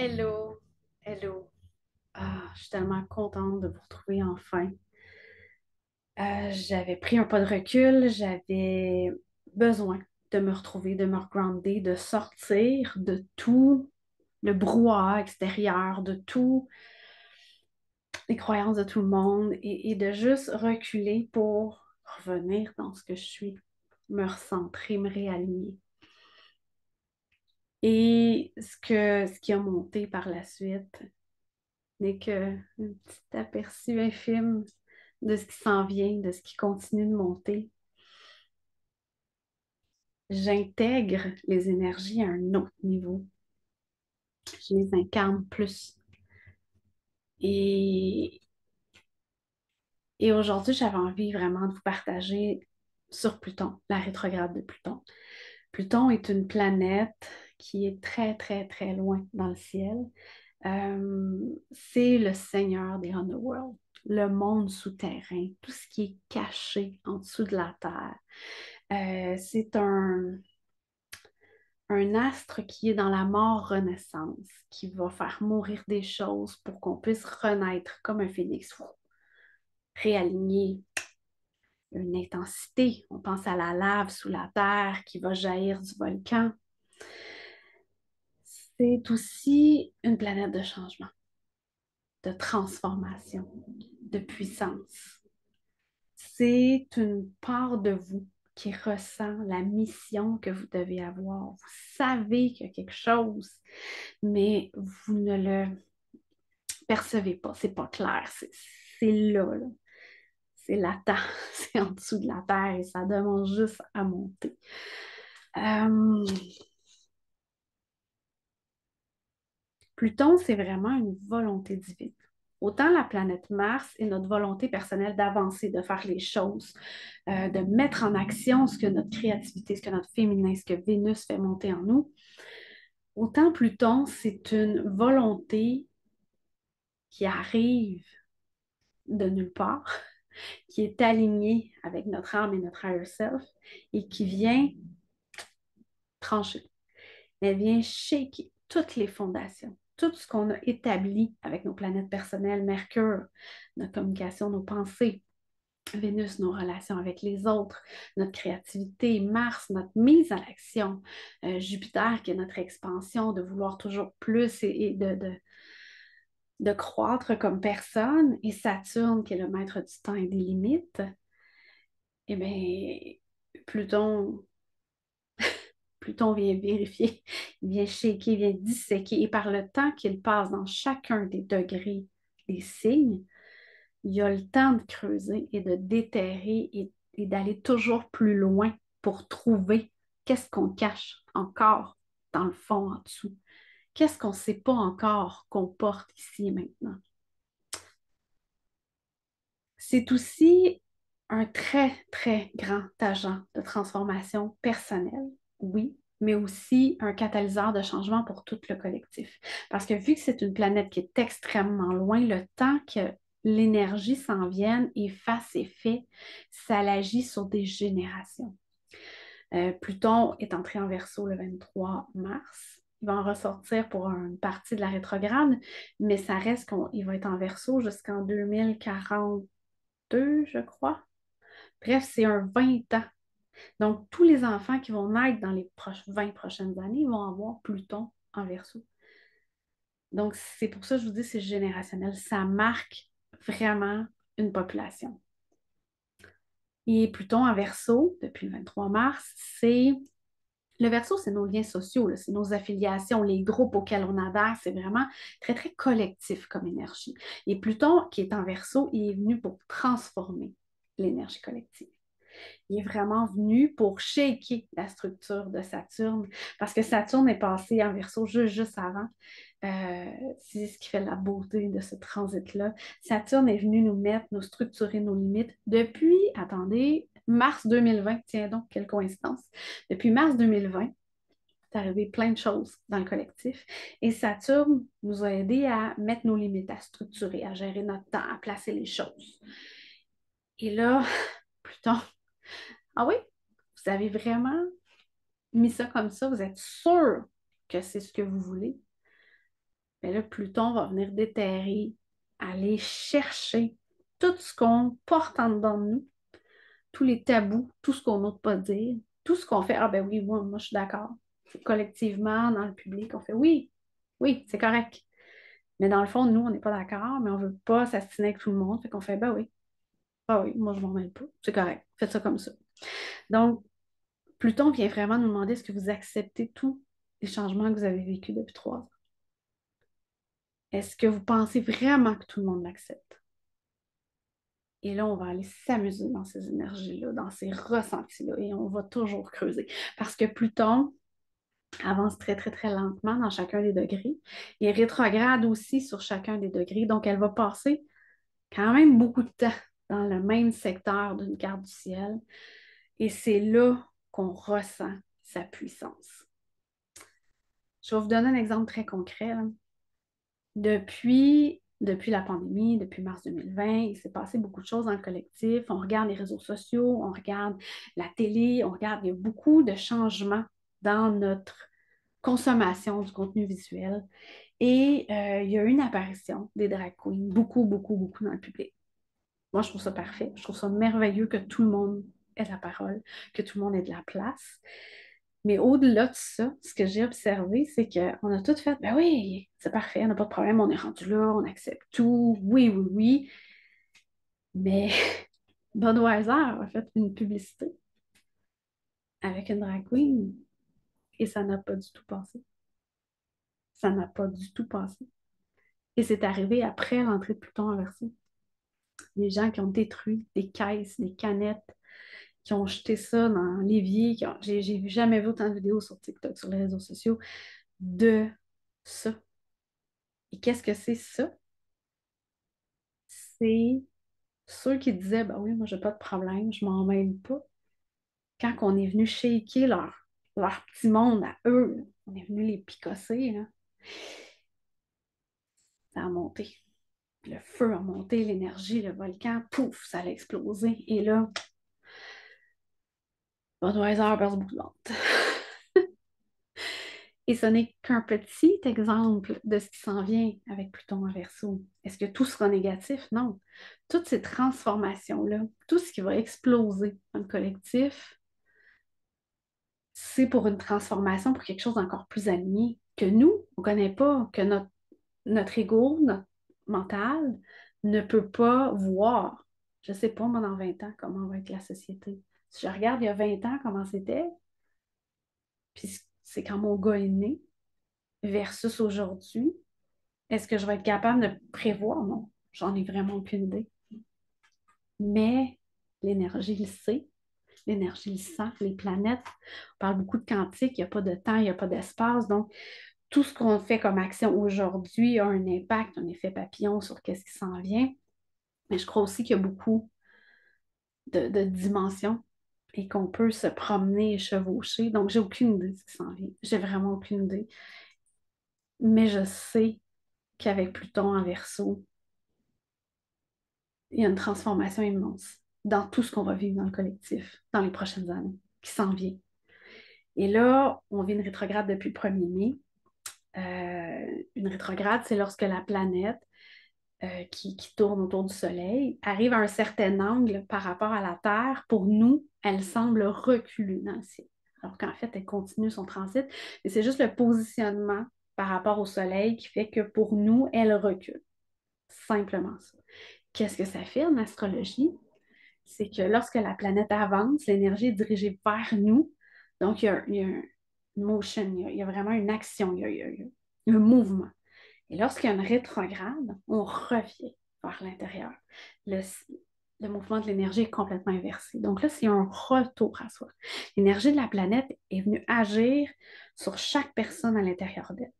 Hello, hello. Je suis tellement contente de vous retrouver enfin. J'avais pris un pas de recul, j'avais besoin de me retrouver, de me regrounder, de sortir de tout le brouhaha extérieur, de tout les croyances de tout le monde et de juste reculer pour revenir dans ce que je suis, me recentrer, me réaligner. Et ce qui a monté par la suite n'est qu'un petit aperçu infime de ce qui s'en vient, de ce qui continue de monter. J'intègre les énergies à un autre niveau. Je les incarne plus. Et, et aujourd'hui, j'avais envie vraiment de vous partager sur Pluton, la rétrograde de Pluton. Pluton est une planète qui est très, très, très loin dans le ciel. C'est le seigneur des underworlds, le monde souterrain, tout ce qui est caché en dessous de la Terre. C'est un astre qui est dans la mort-renaissance, qui va faire mourir des choses pour qu'on puisse renaître comme un phénix, réaligner une intensité. On pense à la lave sous la terre qui va jaillir du volcan. C'est aussi une planète de changement, de transformation, de puissance. C'est une part de vous qui ressent la mission que vous devez avoir. Vous savez qu'il y a quelque chose, mais vous ne le percevez pas. C'est pas clair. C'est là. C'est latent. C'est en dessous de la terre et ça demande juste à monter. Euh, Pluton, c'est vraiment une volonté divine. Autant la planète Mars est notre volonté personnelle d'avancer, de faire les choses, de mettre en action ce que notre créativité, ce que notre féminin, ce que Vénus fait monter en nous. Autant Pluton, c'est une volonté qui arrive de nulle part, qui est alignée avec notre âme et notre higher self et qui vient trancher. Elle vient shaker toutes les fondations, tout ce qu'on a établi avec nos planètes personnelles, Mercure, notre communication, nos pensées, Vénus, nos relations avec les autres, notre créativité, Mars, notre mise à l'action, Jupiter, qui est notre expansion, de vouloir toujours plus et de croître comme personne, et Saturne, qui est le maître du temps et des limites. Eh bien, Pluton vient vérifier, il vient shaker, il vient disséquer. Et par le temps qu'il passe dans chacun des degrés des signes, il y a le temps de creuser et de déterrer et d'aller toujours plus loin pour trouver qu'est-ce qu'on cache encore dans le fond en dessous. Qu'est-ce qu'on ne sait pas encore qu'on porte ici et maintenant. C'est aussi un très, très grand agent de transformation personnelle, oui, mais aussi un catalyseur de changement pour tout le collectif. Parce que vu que c'est une planète qui est extrêmement loin, le temps que l'énergie s'en vienne et fasse effet, ça l'agit sur des générations. Pluton est entré en Verseau le 23 mars. Il va en ressortir pour une partie de la rétrograde, mais ça reste qu'il va être en Verseau jusqu'en 2042, je crois. Bref, c'est un 20 ans. Donc, tous les enfants qui vont naître dans les 20 prochaines années vont avoir Pluton en Verseau. Donc, c'est pour ça que je vous dis que c'est générationnel. Ça marque vraiment une population. Et Pluton en Verseau, depuis le 23 mars, c'est le verso, c'est nos liens sociaux, là, c'est nos affiliations, les groupes auxquels on adhère. C'est vraiment très, très collectif comme énergie. Et Pluton, qui est en verso, il est venu pour transformer l'énergie collective. Il est vraiment venu pour shaker la structure de Saturne, parce que Saturne est passé en verso juste avant. C'est ce qui fait la beauté de ce transit-là. Saturne est venu nous mettre, nous structurer nos limites depuis, attendez, mars 2020. Tiens donc, quelle coïncidence. Depuis mars 2020, c'est arrivé plein de choses dans le collectif. Et Saturne nous a aidés à mettre nos limites, à structurer, à gérer notre temps, à placer les choses. Et là, Pluton, ah oui, vous avez vraiment mis ça comme ça, vous êtes sûr que c'est ce que vous voulez? Mais là, Pluton va venir déterrer, aller chercher tout ce qu'on porte en dedans de nous, tous les tabous, tout ce qu'on n'ose pas dire, tout ce qu'on fait. Ah ben oui, moi je suis d'accord. Collectivement, dans le public, on fait oui, oui, c'est correct. Mais dans le fond, nous, on n'est pas d'accord, mais on ne veut pas s'astiner avec tout le monde. Fait qu'on fait, ben oui, ah oui, moi je m'en mêle pas. C'est correct. Faites ça comme ça. Donc, Pluton vient vraiment nous demander est-ce que vous acceptez tous les changements que vous avez vécus depuis 3 ans? Est-ce que vous pensez vraiment que tout le monde l'accepte? Et là, on va aller s'amuser dans ces énergies-là, dans ces ressentis-là, et on va toujours creuser. Parce que Pluton avance très, très, très lentement dans chacun des degrés. Et rétrograde aussi sur chacun des degrés. Donc, elle va passer quand même beaucoup de temps dans le même secteur d'une carte du ciel. Et c'est là qu'on ressent sa puissance. Je vais vous donner un exemple très concret, là. Depuis la pandémie, depuis mars 2020, il s'est passé beaucoup de choses dans le collectif. On regarde les réseaux sociaux, on regarde la télé, on regarde, il y a beaucoup de changements dans notre consommation du contenu visuel. Et il y a eu une apparition des drag queens, beaucoup, beaucoup, beaucoup dans le public. Moi, je trouve ça parfait. Je trouve ça merveilleux que tout le monde ait la parole, que tout le monde ait de la place. Mais au-delà de ça, ce que j'ai observé, c'est qu'on a tout fait, ben oui, c'est parfait, on n'a pas de problème, on est rendu là, on accepte tout, oui, oui, oui. Mais Budweiser a fait une publicité avec une drag queen et ça n'a pas du tout passé. Ça n'a pas du tout passé. Et c'est arrivé après l'entrée de Pluton en Verseau. Des gens qui ont détruit des caisses, des canettes, qui ont jeté ça dans l'évier. J'ai jamais vu autant de vidéos sur TikTok, sur les réseaux sociaux, de ça. Et qu'est-ce que c'est ça? C'est ceux qui disaient, ben oui, moi, j'ai pas de problème, je m'en mêle pas. Quand on est venu shaker leur petit monde à eux, là, on est venu les picosser, là, ça a monté. Puis le feu a monté, l'énergie, le volcan, pouf, ça a explosé. Et là, Budweiser a perdu beaucoup de ventes. Et ce n'est qu'un petit exemple de ce qui s'en vient avec Pluton en Verseau. Est-ce que tout sera négatif? Non. Toutes ces transformations-là, tout ce qui va exploser dans le collectif, c'est pour une transformation, pour quelque chose d'encore plus aligné que nous, on ne connaît pas, que notre ego, notre mental ne peut pas voir. Je ne sais pas, moi, dans 20 ans, comment va être la société. Si je regarde il y a 20 ans comment c'était, puis c'est quand mon gars est né, versus aujourd'hui, est-ce que je vais être capable de prévoir? Non, j'en ai vraiment aucune idée. Mais l'énergie le sait, l'énergie le sent, les planètes. On parle beaucoup de quantique, il n'y a pas de temps, il n'y a pas d'espace. Donc, tout ce qu'on fait comme action aujourd'hui a un impact, un effet papillon sur ce qui s'en vient. Mais je crois aussi qu'il y a beaucoup de dimensions et qu'on peut se promener et chevaucher. Donc, j'ai aucune idée de ce qui s'en vient. J'ai vraiment aucune idée. Mais je sais qu'avec Pluton en Verseau, il y a une transformation immense dans tout ce qu'on va vivre dans le collectif dans les prochaines années qui s'en vient. Et là, on vit une rétrograde depuis le 1er mai. Une rétrograde, c'est lorsque la planète qui tourne autour du Soleil arrive à un certain angle par rapport à la Terre. Pour nous, elle semble reculer dans le ciel. Alors qu'en fait, elle continue son transit. Et c'est juste le positionnement par rapport au Soleil qui fait que pour nous, elle recule. Simplement ça. Qu'est-ce que ça fait en astrologie? C'est que lorsque la planète avance, l'énergie est dirigée vers nous. Donc, il y a un motion, il y a vraiment une action, il y a un mouvement. Et lorsqu'il y a une rétrograde, on revient vers l'intérieur. Le mouvement de l'énergie est complètement inversé. Donc là, c'est un retour à soi. L'énergie de la planète est venue agir sur chaque personne à l'intérieur d'elle.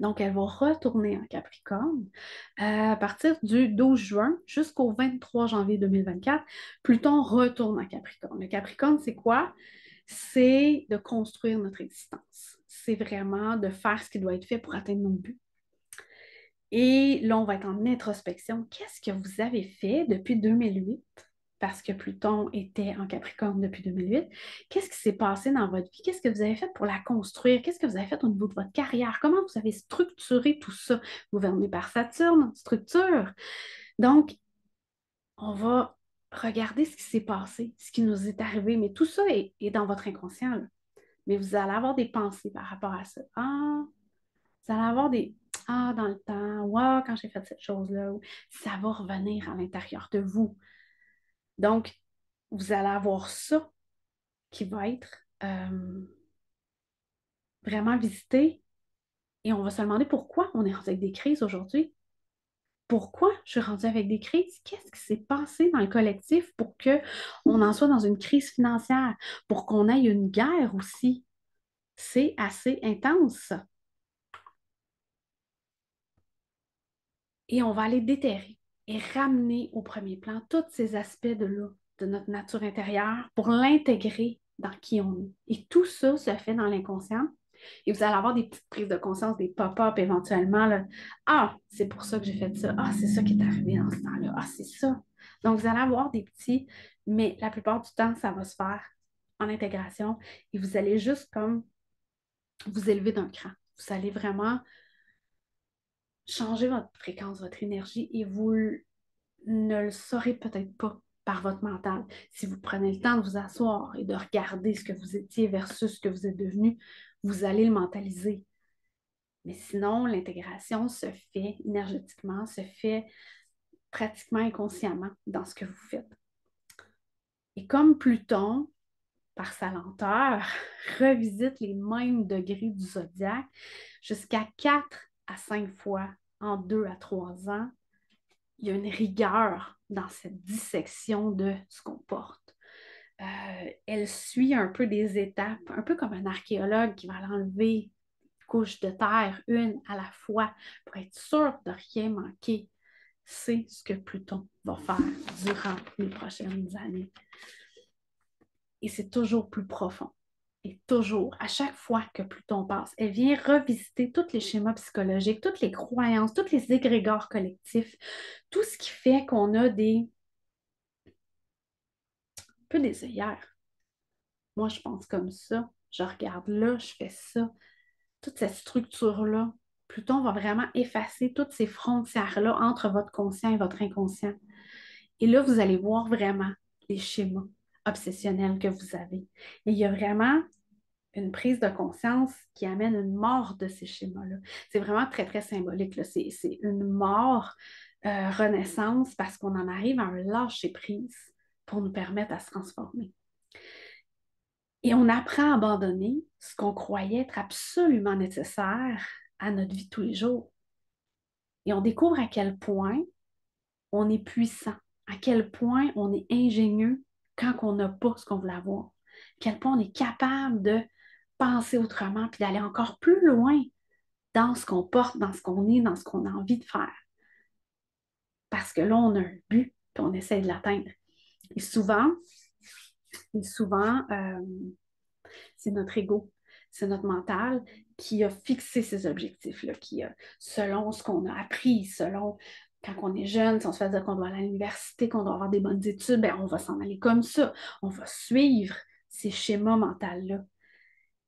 Donc, elle va retourner en Capricorne à partir du 12 juin jusqu'au 23 janvier 2024. Pluton retourne en Capricorne. Le Capricorne, c'est quoi? C'est de construire notre existence. C'est vraiment de faire ce qui doit être fait pour atteindre nos buts. Et là, on va être en introspection. Qu'est-ce que vous avez fait depuis 2008 parce que Pluton était en Capricorne depuis 2008. Qu'est-ce qui s'est passé dans votre vie? Qu'est-ce que vous avez fait pour la construire? Qu'est-ce que vous avez fait au niveau de votre carrière? Comment vous avez structuré tout ça? Gouverné par Saturne, structure. Donc, on va regarder ce qui s'est passé, ce qui nous est arrivé, mais tout ça est dans votre inconscient, là. Mais vous allez avoir des pensées par rapport à ça. Ah, vous allez avoir des dans le temps, ou ah, quand j'ai fait cette chose-là, ou ça va revenir à l'intérieur de vous. Donc, vous allez avoir ça qui va être vraiment visité et on va se demander pourquoi on est rendu avec des crises aujourd'hui. Pourquoi je suis rendue avec des crises? Qu'est-ce qui s'est passé dans le collectif pour qu'on en soit dans une crise financière, pour qu'on ait une guerre aussi? C'est assez intense. Et on va aller déterrer et ramener au premier plan tous ces aspects de là, de notre nature intérieure pour l'intégrer dans qui on est. Et tout ça se fait dans l'inconscient. Et vous allez avoir des petites prises de conscience, des pop-up éventuellement. Là. Ah, c'est pour ça que j'ai fait ça. Ah, c'est ça qui est arrivé dans ce temps-là. Ah, c'est ça. Donc, vous allez avoir des petits, mais la plupart du temps, ça va se faire en intégration et vous allez juste comme vous élever d'un cran. Vous allez vraiment changer votre fréquence, votre énergie et vous ne le saurez peut-être pas par votre mental. Si vous prenez le temps de vous asseoir et de regarder ce que vous étiez versus ce que vous êtes devenu, vous allez le mentaliser. Mais sinon, l'intégration se fait énergétiquement, se fait pratiquement inconsciemment dans ce que vous faites. Et comme Pluton, par sa lenteur, revisite les mêmes degrés du zodiaque jusqu'à 4 à 5 fois en 2 à 3 ans, il y a une rigueur dans cette dissection de ce qu'on porte. Elle suit un peu des étapes, un peu comme un archéologue qui va l'enlever couche de terre, une à la fois, pour être sûr de rien manquer. C'est ce que Pluton va faire durant les prochaines années. Et c'est toujours plus profond. Et toujours, à chaque fois que Pluton passe, elle vient revisiter tous les schémas psychologiques, toutes les croyances, tous les égrégores collectifs, tout ce qui fait qu'on a un peu des œillères. Moi, je pense comme ça. Je regarde là, je fais ça. Toute cette structure-là, Pluton va vraiment effacer toutes ces frontières-là entre votre conscient et votre inconscient. Et là, vous allez voir vraiment les schémas obsessionnels que vous avez. Et il y a vraiment une prise de conscience qui amène une mort de ces schémas-là. C'est vraiment très, très symbolique, là. C'est une mort, renaissance, parce qu'on en arrive à un lâcher-prise pour nous permettre à se transformer. Et on apprend à abandonner ce qu'on croyait être absolument nécessaire à notre vie de tous les jours. Et on découvre à quel point on est puissant, à quel point on est ingénieux quand on n'a pas ce qu'on veut avoir, à quel point on est capable de penser autrement puis d'aller encore plus loin dans ce qu'on porte, dans ce qu'on est, dans ce qu'on a envie de faire. Parce que là, on a un but puis on essaie de l'atteindre. Et souvent, et souvent, c'est notre ego, c'est notre mental qui a fixé ces objectifs-là, qui a, selon ce qu'on a appris, selon quand on est jeune, si on se fait dire qu'on doit aller à l'université, qu'on doit avoir des bonnes études, ben on va s'en aller comme ça. On va suivre ces schémas mentaux-là.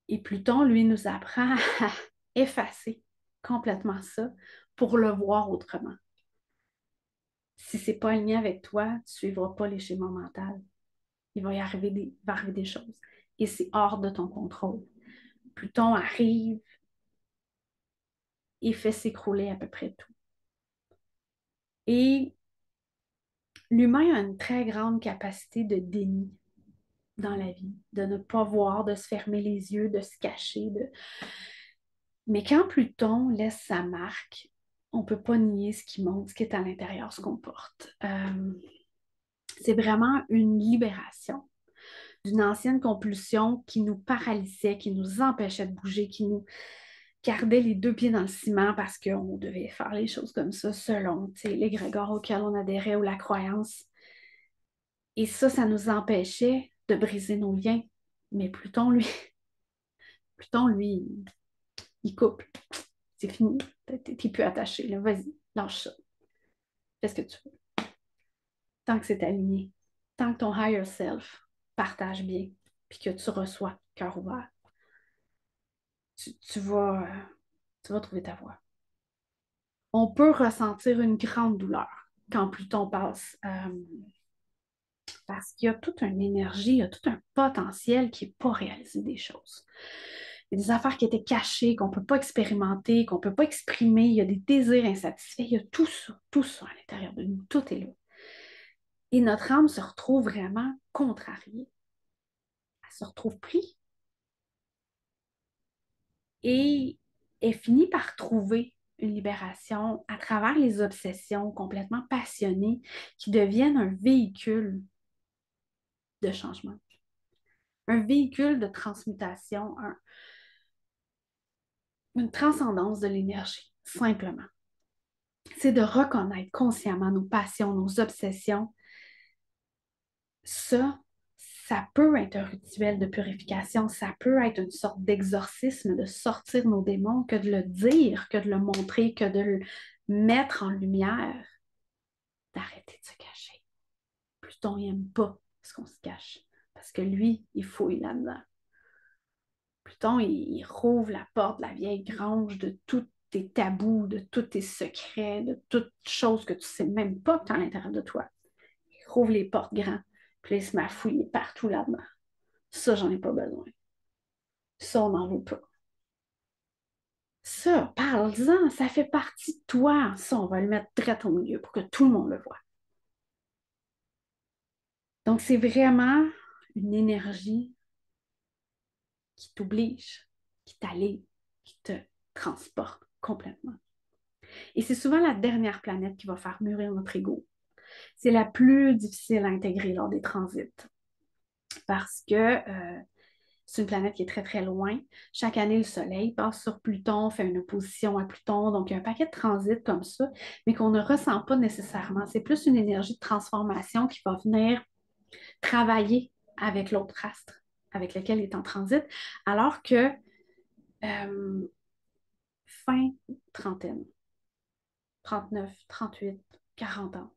Et Pluton, lui, nous apprend à effacer complètement ça pour le voir autrement. Si ce n'est pas aligné avec toi, tu ne suivras pas les schémas mentaux. Va arriver des choses. Et c'est hors de ton contrôle. Pluton arrive et fait s'écrouler à peu près tout. Et l'humain a une très grande capacité de déni dans la vie, de ne pas voir, de se fermer les yeux, de se cacher. Mais quand Pluton laisse sa marque, on ne peut pas nier ce qui monte, ce qui est à l'intérieur, ce qu'on porte. C'est vraiment une libération d'une ancienne compulsion qui nous paralysait, qui nous empêchait de bouger, qui nous gardait les deux pieds dans le ciment parce qu'on devait faire les choses comme ça selon l'égrégore auquel on adhérait ou la croyance. Et ça nous empêchait de briser nos liens. Mais Pluton, lui, il coupe. C'est fini. T'es plus attaché. Là. Vas-y, lâche ça. Fais ce que tu veux. Tant que c'est aligné. tant que ton higher self partage bien, puis que tu reçois cœur ouvert, tu vas trouver ta voie. On peut ressentir une grande douleur quand Pluton passe, parce qu'il y a toute une énergie, il y a tout un potentiel qui n'est pas réalisé des choses. Il y a des affaires qui étaient cachées, qu'on ne peut pas expérimenter, qu'on ne peut pas exprimer, il y a des désirs insatisfaits, il y a tout ça à l'intérieur de nous, tout est là. Et notre âme se retrouve vraiment contrariée. Elle se retrouve prise et elle finit par trouver une libération à travers les obsessions complètement passionnées qui deviennent un véhicule de changement, un véhicule de transmutation, une transcendance de l'énergie, simplement. C'est de reconnaître consciemment nos passions, nos obsessions. Ça, ça peut être un rituel de purification, ça peut être une sorte d'exorcisme, de sortir nos démons, que de le dire, que de le montrer, que de le mettre en lumière, d'arrêter de se cacher. Pluton n'aime pas ce qu'on se cache, parce que lui, il fouille là-dedans. Pluton, il rouvre la porte de la vieille grange de tous tes tabous, de tous tes secrets, de toutes choses que tu ne sais même pas que tu as à l'intérieur de toi. Il rouvre les portes grands, puis il se met à fouiller partout là-dedans. Ça, j'en ai pas besoin. Ça, on n'en veut pas. Ça, parle-en, ça fait partie de toi. Ça, on va le mettre direct au milieu pour que tout le monde le voit. Donc, c'est vraiment une énergie qui t'oblige, qui t'allie, qui te transporte complètement. Et c'est souvent la dernière planète qui va faire mûrir notre ego. C'est la plus difficile à intégrer lors des transits parce que c'est une planète qui est très, très loin. Chaque année, le Soleil passe sur Pluton, fait une opposition à Pluton. Donc, il y a un paquet de transits comme ça, mais qu'on ne ressent pas nécessairement. C'est plus une énergie de transformation qui va venir travailler avec l'autre astre avec lequel il est en transit, alors que euh, fin trentaine, 39, 38, 40 ans,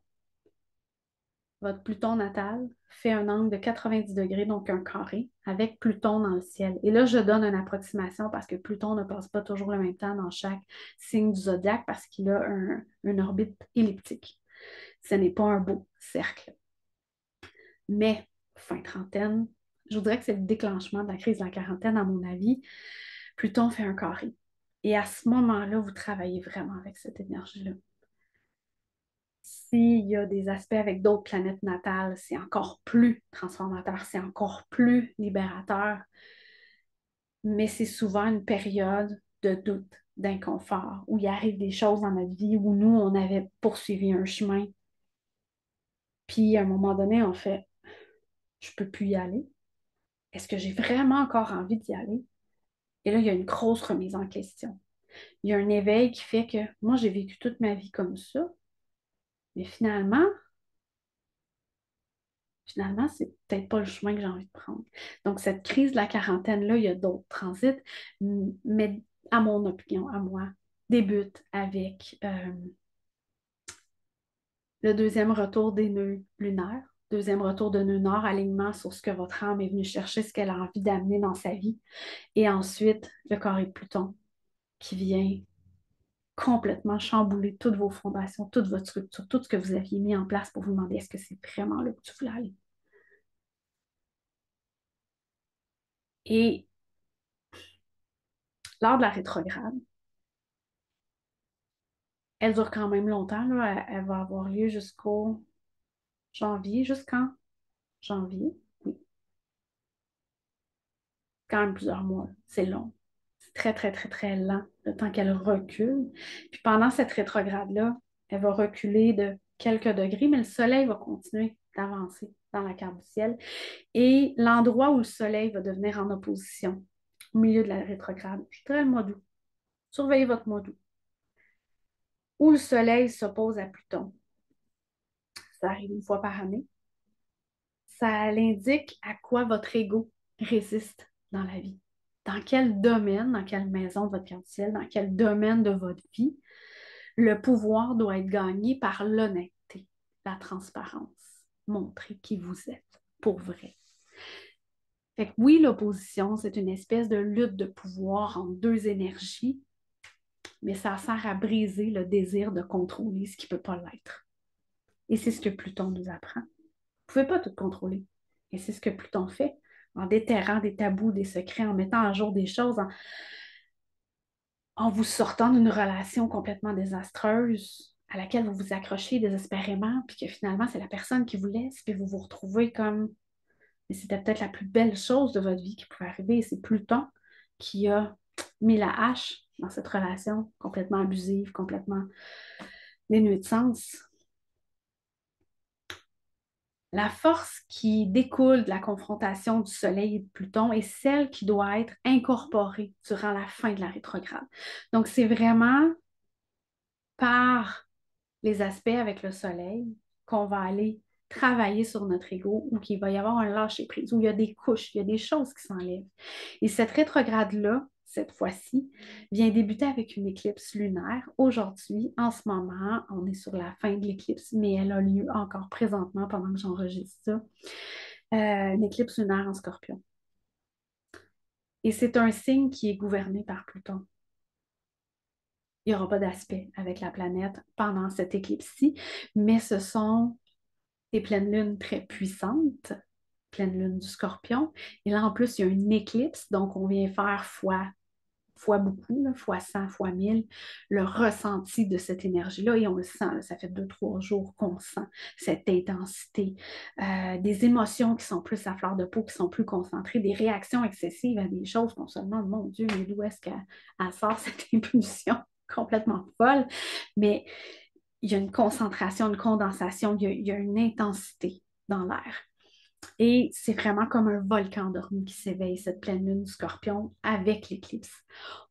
votre Pluton natal fait un angle de 90 degrés, donc un carré, avec Pluton dans le ciel. Et là, je donne une approximation parce que Pluton ne passe pas toujours le même temps dans chaque signe du zodiaque parce qu'il a une orbite elliptique. Ce n'est pas un beau cercle. Mais fin trentaine, je voudrais que c'est le déclenchement de la crise de la quarantaine, à mon avis. Pluton fait un carré. Et à ce moment-là, vous travaillez vraiment avec cette énergie-là. S'il y a des aspects avec d'autres planètes natales, c'est encore plus transformateur, c'est encore plus libérateur. Mais c'est souvent une période de doute, d'inconfort, où il arrive des choses dans notre vie où nous, on avait poursuivi un chemin. Puis à un moment donné, on fait, je ne peux plus y aller. Est-ce que j'ai vraiment encore envie d'y aller? Et là, il y a une grosse remise en question. Il y a un éveil qui fait que moi, j'ai vécu toute ma vie comme ça, mais finalement, c'est peut-être pas le chemin que j'ai envie de prendre. Donc, cette crise de la quarantaine-là, il y a d'autres transits, mais à mon opinion, à moi, débute avec le deuxième retour des nœuds lunaires, deuxième retour de nœud nord, alignement sur ce que votre âme est venue chercher, ce qu'elle a envie d'amener dans sa vie. Et ensuite, le carré de Pluton qui vient complètement chambouler toutes vos fondations, toute votre structure, tout ce que vous aviez mis en place pour vous demander est-ce que c'est vraiment là que tu voulais aller. Et lors de la rétrograde, elle dure quand même longtemps, là. Elle va avoir lieu jusqu'au janvier. Jusqu'en janvier? Oui, quand même plusieurs mois. C'est long. C'est très, très, très, très lent, le temps qu'elle recule. Puis pendant cette rétrograde-là, elle va reculer de quelques degrés, mais le soleil va continuer d'avancer dans la carte du ciel. Et l'endroit où le soleil va devenir en opposition, au milieu de la rétrograde, je dirais le mois d'août. Surveillez votre mois d'août. Où le soleil s'oppose à Pluton. Ça arrive une fois par année. Ça l'indique à quoi votre ego résiste dans la vie. Dans quel domaine, dans quelle maison de votre carte du ciel, dans quel domaine de votre vie, le pouvoir doit être gagné par l'honnêteté, la transparence. montrer qui vous êtes pour vrai. Fait que oui, l'opposition, c'est une espèce de lutte de pouvoir entre deux énergies, mais ça sert à briser le désir de contrôler ce qui ne peut pas l'être. Et c'est ce que Pluton nous apprend. Vous ne pouvez pas tout contrôler. Et c'est ce que Pluton fait en déterrant des tabous, des secrets, en mettant à jour des choses, en vous sortant d'une relation complètement désastreuse à laquelle vous vous accrochez désespérément, puis que finalement, c'est la personne qui vous laisse, puis vous vous retrouvez comme... Mais c'était peut-être la plus belle chose de votre vie qui pouvait arriver. Et c'est Pluton qui a mis la hache dans cette relation complètement abusive, complètement dénuée de sens. La force qui découle de la confrontation du Soleil et de Pluton est celle qui doit être incorporée durant la fin de la rétrograde. Donc, c'est vraiment par les aspects avec le Soleil qu'on va aller travailler sur notre ego ou qu'il va y avoir un lâcher-prise, où il y a des couches, il y a des choses qui s'enlèvent. Et cette rétrograde-là, cette fois-ci, vient débuter avec une éclipse lunaire. Aujourd'hui, en ce moment, on est sur la fin de l'éclipse, mais elle a lieu encore présentement pendant que j'enregistre ça. Une éclipse lunaire en Scorpion. Et c'est un signe qui est gouverné par Pluton. Il n'y aura pas d'aspect avec la planète pendant cette éclipse-ci, mais ce sont des pleines lunes très puissantes, pleine lune du Scorpion. Et là, en plus, il y a une éclipse, donc on vient faire fois beaucoup, là, fois 100, fois 1000, le ressenti de cette énergie-là. Et on le sent, là, ça fait 2, 3 jours qu'on sent cette intensité, des émotions qui sont plus à fleur de peau, qui sont plus concentrées, des réactions excessives à des choses, non seulement, mon Dieu, mais d'où est-ce qu'elle sort cette impulsion complètement folle, mais il y a une concentration, une condensation, il y a une intensité dans l'air. Et c'est vraiment comme un volcan endormi qui s'éveille, cette pleine lune du Scorpion avec l'éclipse.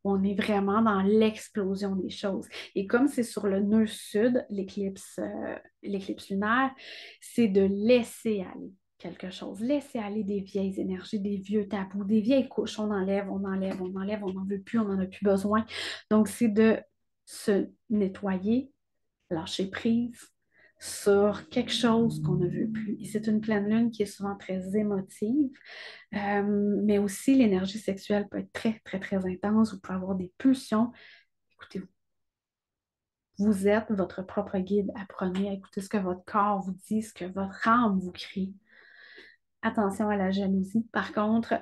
On est vraiment dans l'explosion des choses. Et comme c'est sur le nœud sud, l'éclipse lunaire, c'est de laisser aller quelque chose, laisser aller des vieilles énergies, des vieux tabous, des vieilles couches. On enlève, on enlève, on enlève, on n'en veut plus, on n'en a plus besoin. Donc, c'est de se nettoyer, lâcher prise sur quelque chose qu'on ne veut plus. Et c'est une pleine lune qui est souvent très émotive, mais aussi l'énergie sexuelle peut être très, très, très intense. Vous pouvez avoir des pulsions. Écoutez, vous êtes votre propre guide. Apprenez à écouter ce que votre corps vous dit, ce que votre âme vous crie. Attention à la jalousie, par contre,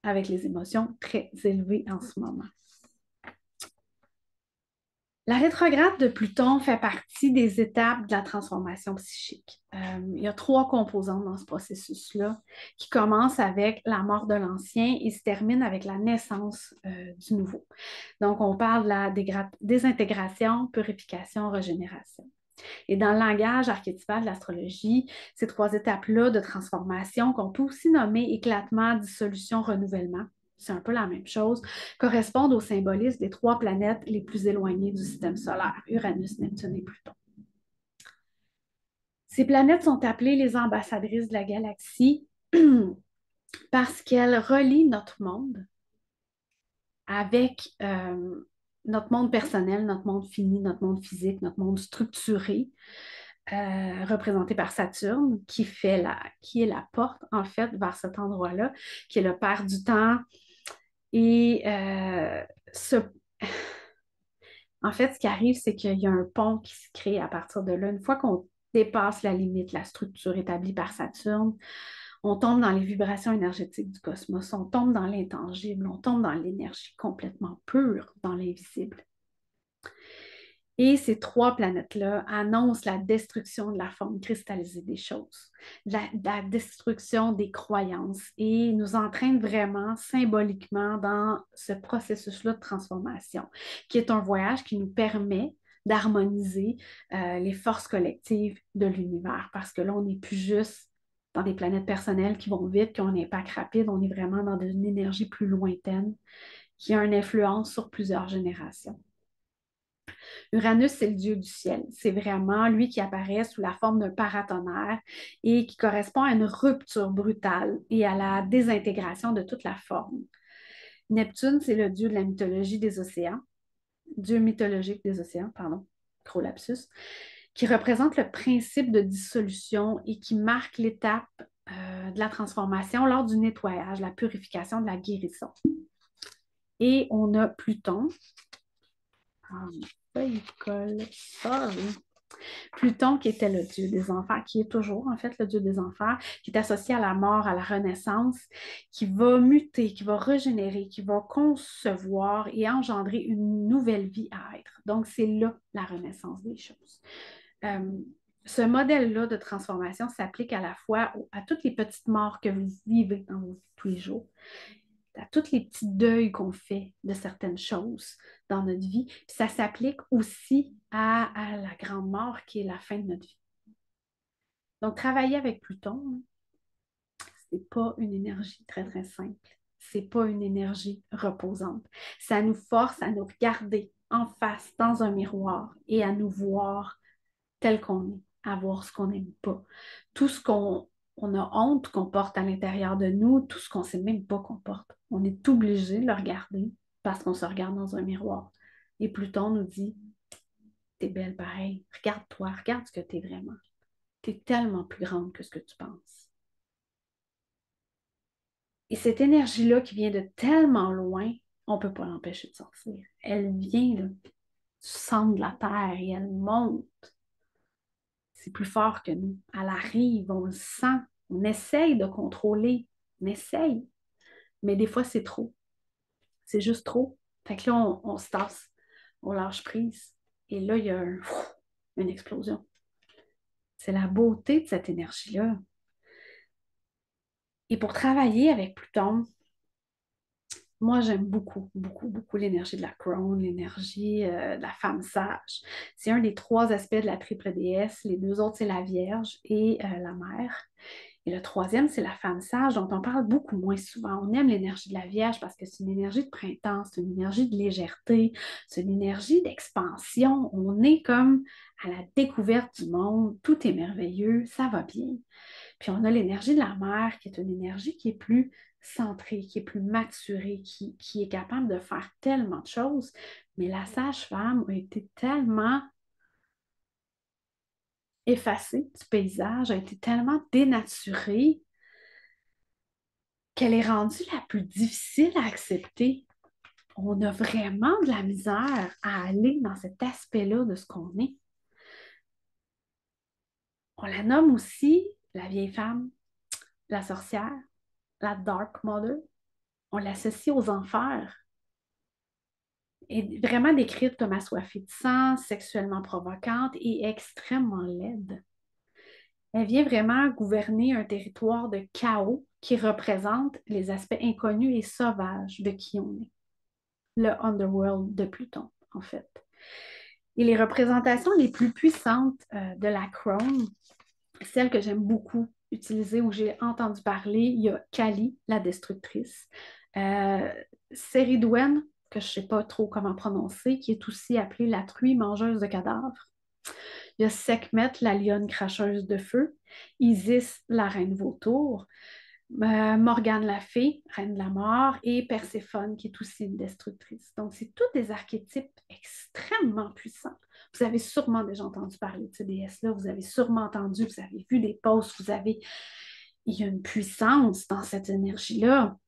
avec les émotions très élevées en ce moment. La rétrograde de Pluton fait partie des étapes de la transformation psychique. Il y a 3 composantes dans ce processus-là qui commencent avec la mort de l'ancien et se terminent avec la naissance du nouveau. Donc, on parle de la désintégration, purification, régénération. Et dans le langage archétypal de l'astrologie, ces 3 étapes-là de transformation, qu'on peut aussi nommer éclatement, dissolution, renouvellement, c'est un peu la même chose, correspondent au symbolisme des 3 planètes les plus éloignées du système solaire, Uranus, Neptune et Pluton. Ces planètes sont appelées les ambassadrices de la galaxie parce qu'elles relient notre monde avec notre monde personnel, notre monde fini, notre monde physique, notre monde structuré, représenté par Saturne, qui est la porte, en fait, vers cet endroit-là, qui est le père du temps. Et ce... en fait, ce qui arrive, c'est qu'il y a un pont qui se crée à partir de là. Une fois qu'on dépasse la limite, la structure établie par Saturne, on tombe dans les vibrations énergétiques du cosmos, on tombe dans l'intangible, on tombe dans l'énergie complètement pure, dans l'invisible. Et ces 3 planètes-là annoncent la destruction de la forme cristallisée des choses, la destruction des croyances et nous entraînent vraiment symboliquement dans ce processus-là de transformation, qui est un voyage qui nous permet d'harmoniser les forces collectives de l'univers, parce que là, on n'est plus juste dans des planètes personnelles qui vont vite, qui ont un impact rapide, on est vraiment dans une énergie plus lointaine qui a une influence sur plusieurs générations. Uranus, c'est le dieu du ciel. C'est vraiment lui qui apparaît sous la forme d'un paratonnerre et qui correspond à une rupture brutale et à la désintégration de toute la forme. Neptune, c'est le dieu de la mythologie des océans, dieu mythologique des océans, pardon, gros lapsus. qui représente le principe de dissolution et qui marque l'étape de la transformation lors du nettoyage, la purification, de la guérison. Et on a Pluton. Ah, il colle. Sorry. Pluton, qui était le dieu des enfers, qui est toujours en fait le dieu des enfers, qui est associé à la mort, à la renaissance, qui va muter, qui va régénérer, qui va concevoir et engendrer une nouvelle vie à être. Donc, c'est là la renaissance des choses. Euh, Ce modèle-là de transformation s'applique à la fois à toutes les petites morts que vous vivez dans vos vies tous les jours, à tous les petits deuils qu'on fait de certaines choses dans notre vie. Puis ça s'applique aussi à la grande mort qui est la fin de notre vie. Donc, travailler avec Pluton, c'est pas une énergie très, très simple. C'est pas une énergie reposante. Ça nous force à nous regarder en face dans un miroir et à nous voir tel qu'on est, à voir ce qu'on n'aime pas. Tout ce qu'on a honte qu'on porte à l'intérieur de nous, tout ce qu'on ne sait même pas qu'on porte. On est obligé de le regarder parce qu'on se regarde dans un miroir. Et Pluton nous dit, t'es belle pareil, regarde-toi, regarde ce que t'es vraiment. T'es tellement plus grande que ce que tu penses. Et cette énergie-là qui vient de tellement loin, on ne peut pas l'empêcher de sortir. Elle vient là, du centre de la Terre et elle monte. C'est plus fort que nous. Elle arrive, on le sent, on essaye de contrôler, on essaye, mais des fois c'est trop. C'est juste trop. Fait que là, on se tasse, on lâche prise. Et là, il y a une explosion. C'est la beauté de cette énergie-là. Et pour travailler avec Pluton, moi, j'aime beaucoup, beaucoup, beaucoup l'énergie de la crone, l'énergie de la femme sage. C'est un des trois aspects de la triple déesse. Les deux autres, c'est la Vierge et la Mère. Et le troisième, c'est la femme sage, dont on parle beaucoup moins souvent. On aime l'énergie de la Vierge parce que c'est une énergie de printemps, c'est une énergie de légèreté, c'est une énergie d'expansion. On est comme à la découverte du monde, tout est merveilleux, ça va bien. Puis on a l'énergie de la mer, qui est une énergie qui est plus centrée, qui est plus maturée, qui est capable de faire tellement de choses. Mais la sage-femme a été tellement effacée du paysage, a été tellement dénaturée qu'elle est rendue la plus difficile à accepter. On a vraiment de la misère à aller dans cet aspect-là de ce qu'on est. On la nomme aussi la vieille femme, la sorcière, la dark mother. On l'associe aux enfers. Est vraiment décrite comme assoiffée de sang, sexuellement provocante et extrêmement laide. Elle vient vraiment gouverner un territoire de chaos qui représente les aspects inconnus et sauvages de qui on est. Le underworld de Pluton, en fait. Et les représentations les plus puissantes de la crone, celle que j'aime beaucoup utiliser, où j'ai entendu parler, il y a Kali, la destructrice, euh, Ceridwen, que je ne sais pas trop comment prononcer, qui est aussi appelée la truie mangeuse de cadavres. Il y a Sekhmet, la lionne cracheuse de feu, Isis, la reine vautour, Morgane la fée, reine de la mort, et Perséphone, qui est aussi une destructrice. Donc, c'est tous des archétypes extrêmement puissants. Vous avez sûrement déjà entendu parler de ces déesses-là, vous avez sûrement entendu, vous avez vu des posts, vous avez... Il y a une puissance dans cette énergie-là.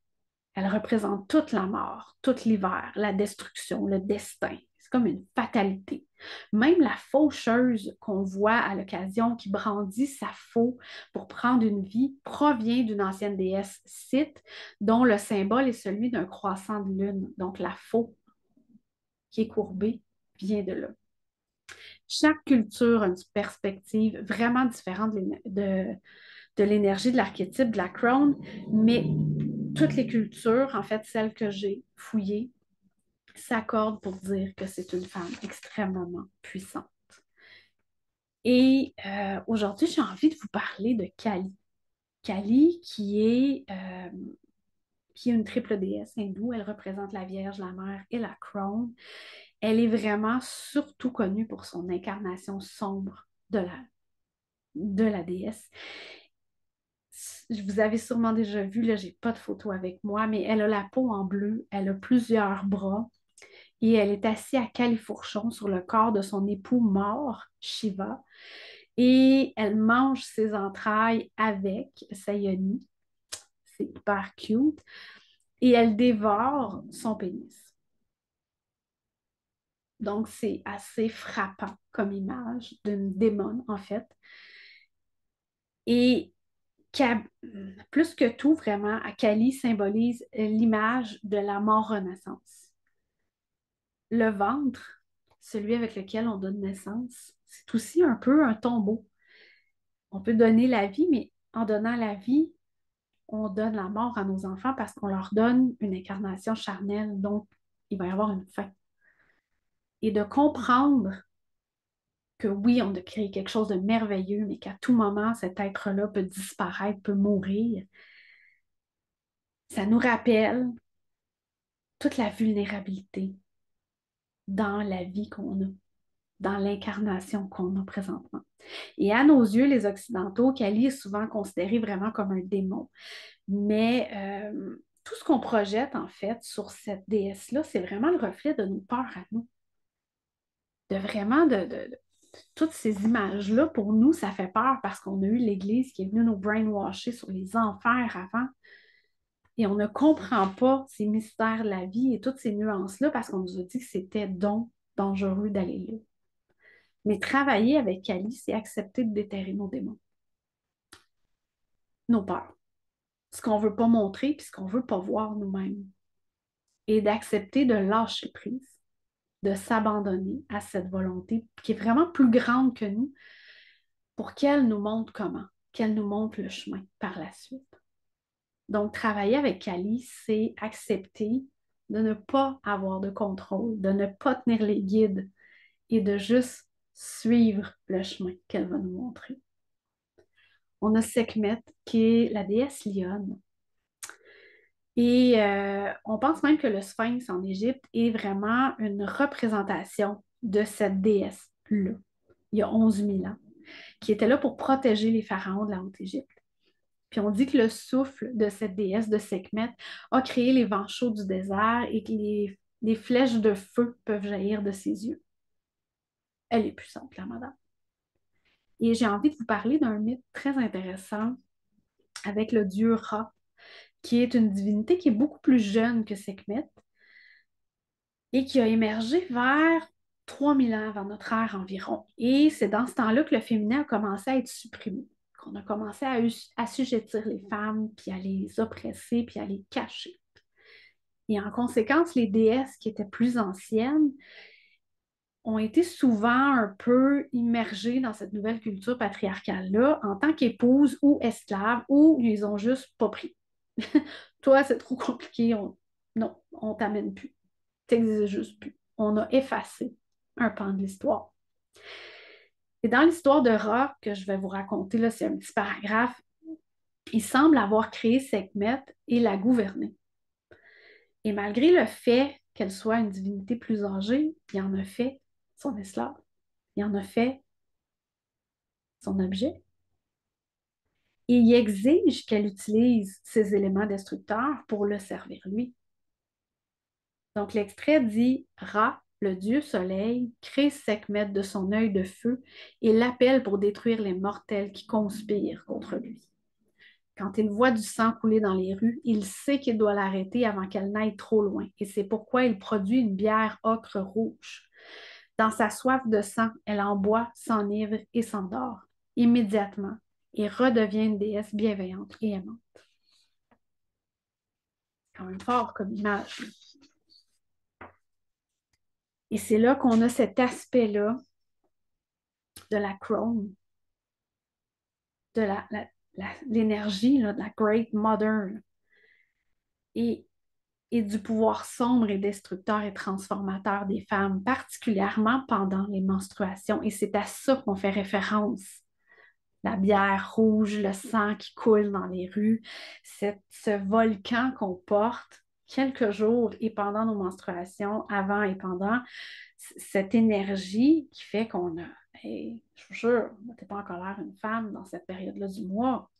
Elle représente toute la mort, tout l'hiver, la destruction, le destin. C'est comme une fatalité. Même la faucheuse qu'on voit à l'occasion qui brandit sa faux pour prendre une vie provient d'une ancienne déesse Sith dont le symbole est celui d'un croissant de lune. Donc la faux qui est courbée vient de là. Chaque culture a une perspective vraiment différente de l'énergie de l'archétype de la crone, mais toutes les cultures, en fait, celles que j'ai fouillées, s'accordent pour dire que c'est une femme extrêmement puissante. Et aujourd'hui, j'ai envie de vous parler de Kali. Kali, qui est une triple déesse hindoue, elle représente la Vierge, la Mère et la crone. Elle est vraiment surtout connue pour son incarnation sombre de la déesse. Vous avez sûrement déjà vu, là, j'ai pas de photo avec moi, mais elle a la peau en bleu, elle a plusieurs bras et elle est assise à califourchon sur le corps de son époux mort, Shiva, et elle mange ses entrailles avec Sayoni. C'est hyper cute. Et elle dévore son pénis. Donc, c'est assez frappant comme image d'une démon, en fait. Et plus que tout, vraiment, Kali symbolise l'image de la mort-renaissance. Le ventre, celui avec lequel on donne naissance, c'est aussi un peu un tombeau. On peut donner la vie, mais en donnant la vie, on donne la mort à nos enfants parce qu'on leur donne une incarnation charnelle. Donc, il va y avoir une fin. Et de comprendre que oui, on a créé quelque chose de merveilleux, mais qu'à tout moment, cet être-là peut disparaître, peut mourir, ça nous rappelle toute la vulnérabilité dans la vie qu'on a, dans l'incarnation qu'on a présentement. Et à nos yeux, les Occidentaux, Kali est souvent considéré vraiment comme un démon. Mais tout ce qu'on projette, en fait, sur cette déesse-là, c'est vraiment le reflet de nos peurs à nous. De vraiment de toutes ces images-là, pour nous, ça fait peur parce qu'on a eu l'Église qui est venue nous brainwasher sur les enfers avant. Et on ne comprend pas ces mystères de la vie et toutes ces nuances-là parce qu'on nous a dit que c'était donc dangereux d'aller là. Mais travailler avec Kali, c'est accepter de déterrer nos démons, nos peurs, ce qu'on ne veut pas montrer puis ce qu'on ne veut pas voir nous-mêmes. Et d'accepter de lâcher prise, de s'abandonner à cette volonté qui est vraiment plus grande que nous pour qu'elle nous montre comment, qu'elle nous montre le chemin par la suite. Donc, travailler avec Kali, c'est accepter de ne pas avoir de contrôle, de ne pas tenir les guides et de juste suivre le chemin qu'elle va nous montrer. On a Sekhmet, qui est la déesse lionne. Et on pense même que le sphinx en Égypte est vraiment une représentation de cette déesse-là, il y a 11 000 ans, qui était là pour protéger les pharaons de la Haute-Égypte. Puis on dit que le souffle de cette déesse de Sekhmet a créé les vents chauds du désert et que les flèches de feu peuvent jaillir de ses yeux. Elle est puissante, la madame. Et j'ai envie de vous parler d'un mythe très intéressant avec le dieu Ra, qui est une divinité qui est beaucoup plus jeune que Sekhmet et qui a émergé vers 3000 ans avant notre ère environ. Et c'est dans ce temps-là que le féminin a commencé à être supprimé, qu'on a commencé à assujettir les femmes, puis à les oppresser, puis à les cacher. Et en conséquence, les déesses qui étaient plus anciennes ont été souvent un peu immergées dans cette nouvelle culture patriarcale-là en tant qu'épouses ou esclaves, ou ils ont juste pas pris. Toi, c'est trop compliqué, non, on t'amène plus. T'existes juste plus. On a effacé un pan de l'histoire. Et dans l'histoire de Ra, que je vais vous raconter, là, c'est un petit paragraphe, il semble avoir créé Sekhmet et la gouverner. Et malgré le fait qu'elle soit une divinité plus âgée, il en a fait son esclave. Il en a fait son objet. Et il exige qu'elle utilise ces éléments destructeurs pour le servir lui. Donc l'extrait dit Ra, le dieu soleil, crée Sekhmet de son œil de feu et l'appelle pour détruire les mortels qui conspirent contre lui. Quand il voit du sang couler dans les rues, il sait qu'il doit l'arrêter avant qu'elle n'aille trop loin. Et c'est pourquoi il produit une bière ocre rouge. Dans sa soif de sang, elle en boit, s'enivre et s'endort immédiatement et redevient une déesse bienveillante et aimante. Quand même fort comme image. Et c'est là qu'on a cet aspect-là de la crone, de l'énergie de la Great Mother et, et du pouvoir sombre et destructeur et transformateur des femmes, particulièrement pendant les menstruations. Et c'est à ça qu'on fait référence. La bière rouge, le sang qui coule dans les rues, ce volcan qu'on porte quelques jours et pendant nos menstruations, avant et pendant, cette énergie qui fait qu'on a, hey, je vous jure, t'es pas en colère, une femme dans cette période-là du mois,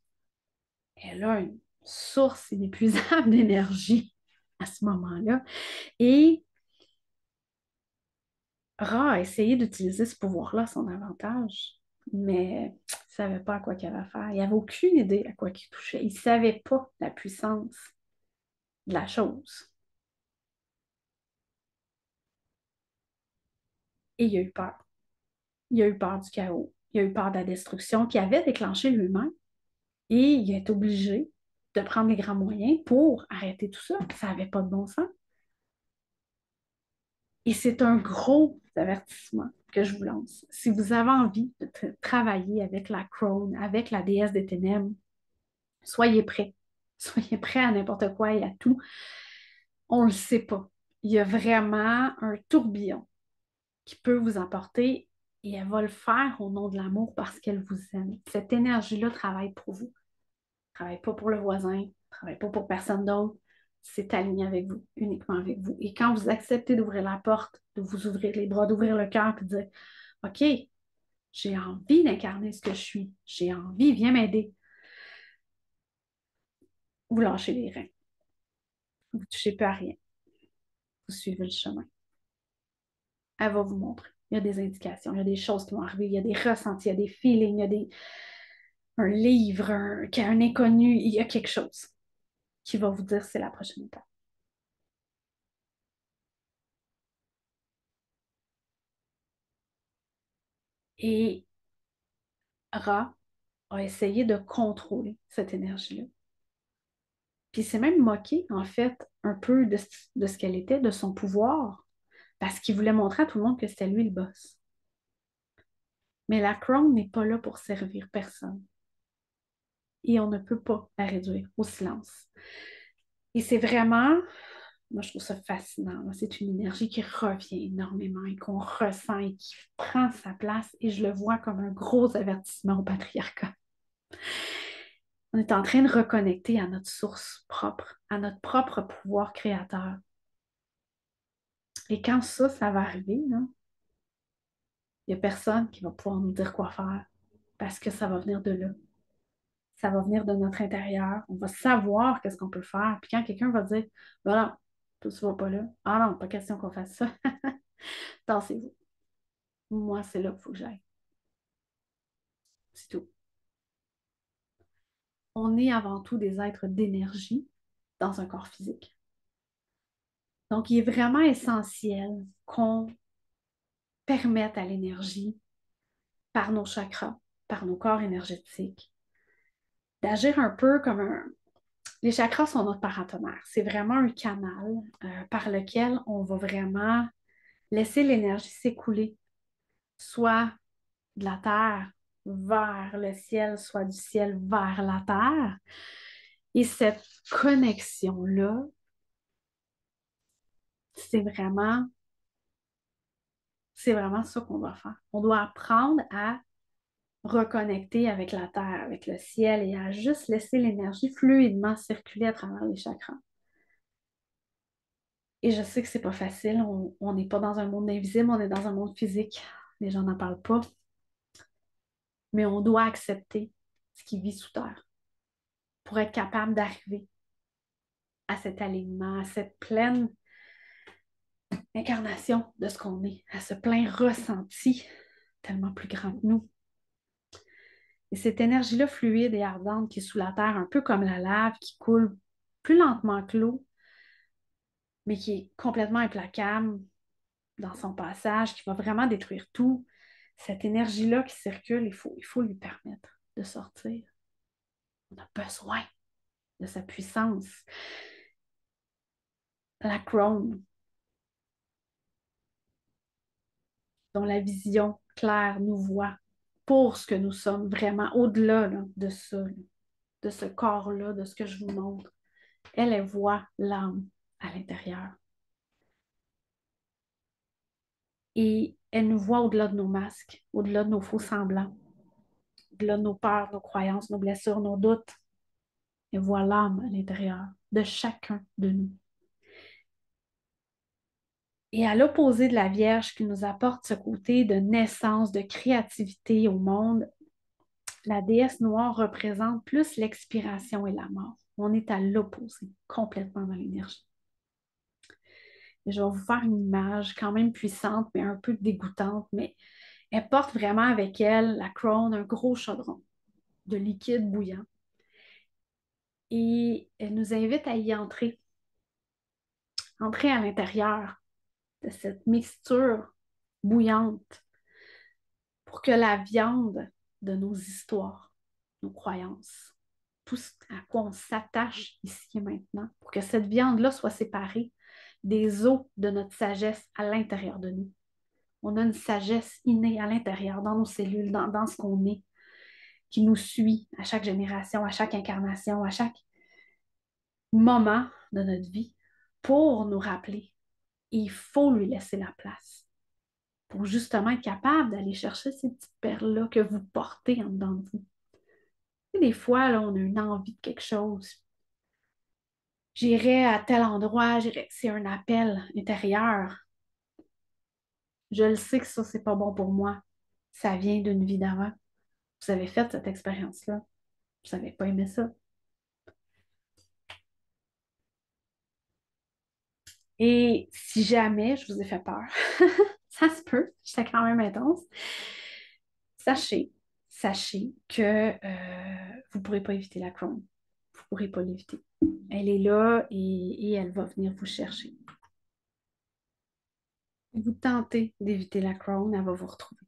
elle a une source inépuisable d'énergie à ce moment-là. Et Ra a essayé d'utiliser ce pouvoir-là à son avantage, mais il ne savait pas à quoi qu'il avait affaire. Il n'avait aucune idée à quoi il touchait. Il ne savait pas la puissance de la chose. Et il a eu peur. Il a eu peur du chaos. Il a eu peur de la destruction qu'il avait déclenchée lui-même. Et il est obligé de prendre les grands moyens pour arrêter tout ça. Ça n'avait pas de bon sens. Et c'est un gros avertissement que je vous lance. Si vous avez envie de travailler avec la crone, avec la déesse des ténèbres, soyez prêts. Soyez prêts à n'importe quoi et à tout. On ne le sait pas. Il y a vraiment un tourbillon qui peut vous emporter et elle va le faire au nom de l'amour parce qu'elle vous aime. Cette énergie-là travaille pour vous. Travaille pas pour le voisin, travaille pas pour personne d'autre. C'est aligné avec vous, uniquement avec vous. Et quand vous acceptez d'ouvrir la porte, de vous ouvrir les bras, d'ouvrir le cœur, puis de dire, OK, j'ai envie d'incarner ce que je suis. J'ai envie, viens m'aider. Vous lâchez les reins. Vous ne touchez plus à rien. Vous suivez le chemin. Elle va vous montrer. Il y a des indications, il y a des choses qui vont arriver, il y a des ressentis, il y a des feelings, il y a un livre, un inconnu, il y a quelque chose qui va vous dire c'est la prochaine étape. Et Ra a essayé de contrôler cette énergie-là. Puis il s'est même moqué, en fait, un peu de ce qu'elle était, de son pouvoir, parce qu'il voulait montrer à tout le monde que c'était lui le boss. Mais la crone n'est pas là pour servir personne. Et on ne peut pas la réduire au silence. Et c'est vraiment, moi je trouve ça fascinant. C'est une énergie qui revient énormément et qu'on ressent et qui prend sa place. Et je le vois comme un gros avertissement au patriarcat. On est en train de reconnecter à notre source propre, à notre propre pouvoir créateur. Et quand ça va arriver, là, il n'y a personne qui va pouvoir nous dire quoi faire parce que ça va venir de là. Ça va venir de notre intérieur. On va savoir qu'est-ce qu'on peut faire. Puis quand quelqu'un va dire, voilà, tout ça va pas là. Ah non, pas question qu'on fasse ça. Tassez-vous. Moi, c'est là qu'il faut que j'aille. C'est tout. On est avant tout des êtres d'énergie dans un corps physique. Donc, il est vraiment essentiel qu'on permette à l'énergie, par nos chakras, par nos corps énergétiques, d'agir un peu comme un... Les chakras sont notre paratonnerre. C'est vraiment un canal par lequel on va vraiment laisser l'énergie s'écouler, soit de la terre vers le ciel, soit du ciel vers la terre. Et cette connexion-là, c'est vraiment, c'est vraiment ça qu'on doit faire. On doit apprendre à reconnecter avec la terre, avec le ciel et à juste laisser l'énergie fluidement circuler à travers les chakras. Et je sais que c'est pas facile. On n'est pas dans un monde invisible, on est dans un monde physique. Les gens n'en parlent pas. Mais on doit accepter ce qui vit sous terre pour être capable d'arriver à cet alignement, à cette pleine incarnation de ce qu'on est, à ce plein ressenti tellement plus grand que nous. Et cette énergie-là fluide et ardente qui est sous la terre, un peu comme la lave qui coule plus lentement que l'eau, mais qui est complètement implacable dans son passage, qui va vraiment détruire tout, cette énergie-là qui circule, il faut lui permettre de sortir. On a besoin de sa puissance. La crone, dont la vision claire nous voit pour ce que nous sommes vraiment, au-delà là, de ça, là, de ce corps-là, de ce que je vous montre. Elle voit l'âme à l'intérieur. Et elle nous voit au-delà de nos masques, au-delà de nos faux semblants, au-delà de nos peurs, nos croyances, nos blessures, nos doutes. Elle voit l'âme à l'intérieur de chacun de nous. Et à l'opposé de la Vierge qui nous apporte ce côté de naissance, de créativité au monde, la déesse noire représente plus l'expiration et la mort. On est à l'opposé, complètement dans l'énergie. Et je vais vous faire une image quand même puissante, mais un peu dégoûtante, mais elle porte vraiment avec elle, la crone, un gros chaudron de liquide bouillant. Et elle nous invite à y entrer, entrer à l'intérieur de cette mixture bouillante pour que la viande de nos histoires, nos croyances, tout ce à quoi on s'attache ici et maintenant, pour que cette viande-là soit séparée des os de notre sagesse à l'intérieur de nous. On a une sagesse innée à l'intérieur, dans nos cellules, dans ce qu'on est, qui nous suit à chaque génération, à chaque incarnation, à chaque moment de notre vie, pour nous rappeler. Il faut lui laisser la place pour justement être capable d'aller chercher ces petites perles-là que vous portez en dedans de vous. Et des fois, là, on a une envie de quelque chose. J'irai à tel endroit, c'est un appel intérieur. Je le sais que ça, c'est pas bon pour moi. Ça vient d'une vie d'avant. Vous avez fait cette expérience-là. Vous n'avez pas aimé ça. Et si jamais je vous ai fait peur, ça se peut, j'étais quand même intense, sachez, sachez que vous ne pourrez pas éviter la Crohn. Vous ne pourrez pas l'éviter. Elle est là et elle va venir vous chercher. Vous tentez d'éviter la Crohn, elle va vous retrouver.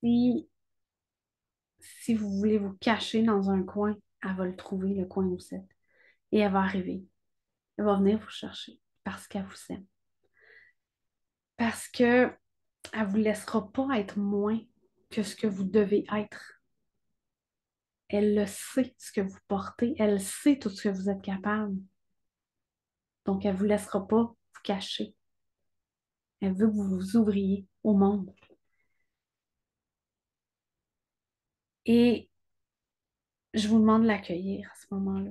Si, si vous voulez vous cacher dans un coin, elle va le trouver, le coin où vous êtes. Et elle va arriver. Elle va venir vous chercher parce qu'elle vous aime. Parce que elle ne vous laissera pas être moins que ce que vous devez être. Elle le sait, ce que vous portez. Elle sait tout ce que vous êtes capable. Donc, elle ne vous laissera pas vous cacher. Elle veut que vous vous ouvriez au monde. Et je vous demande de l'accueillir à ce moment-là.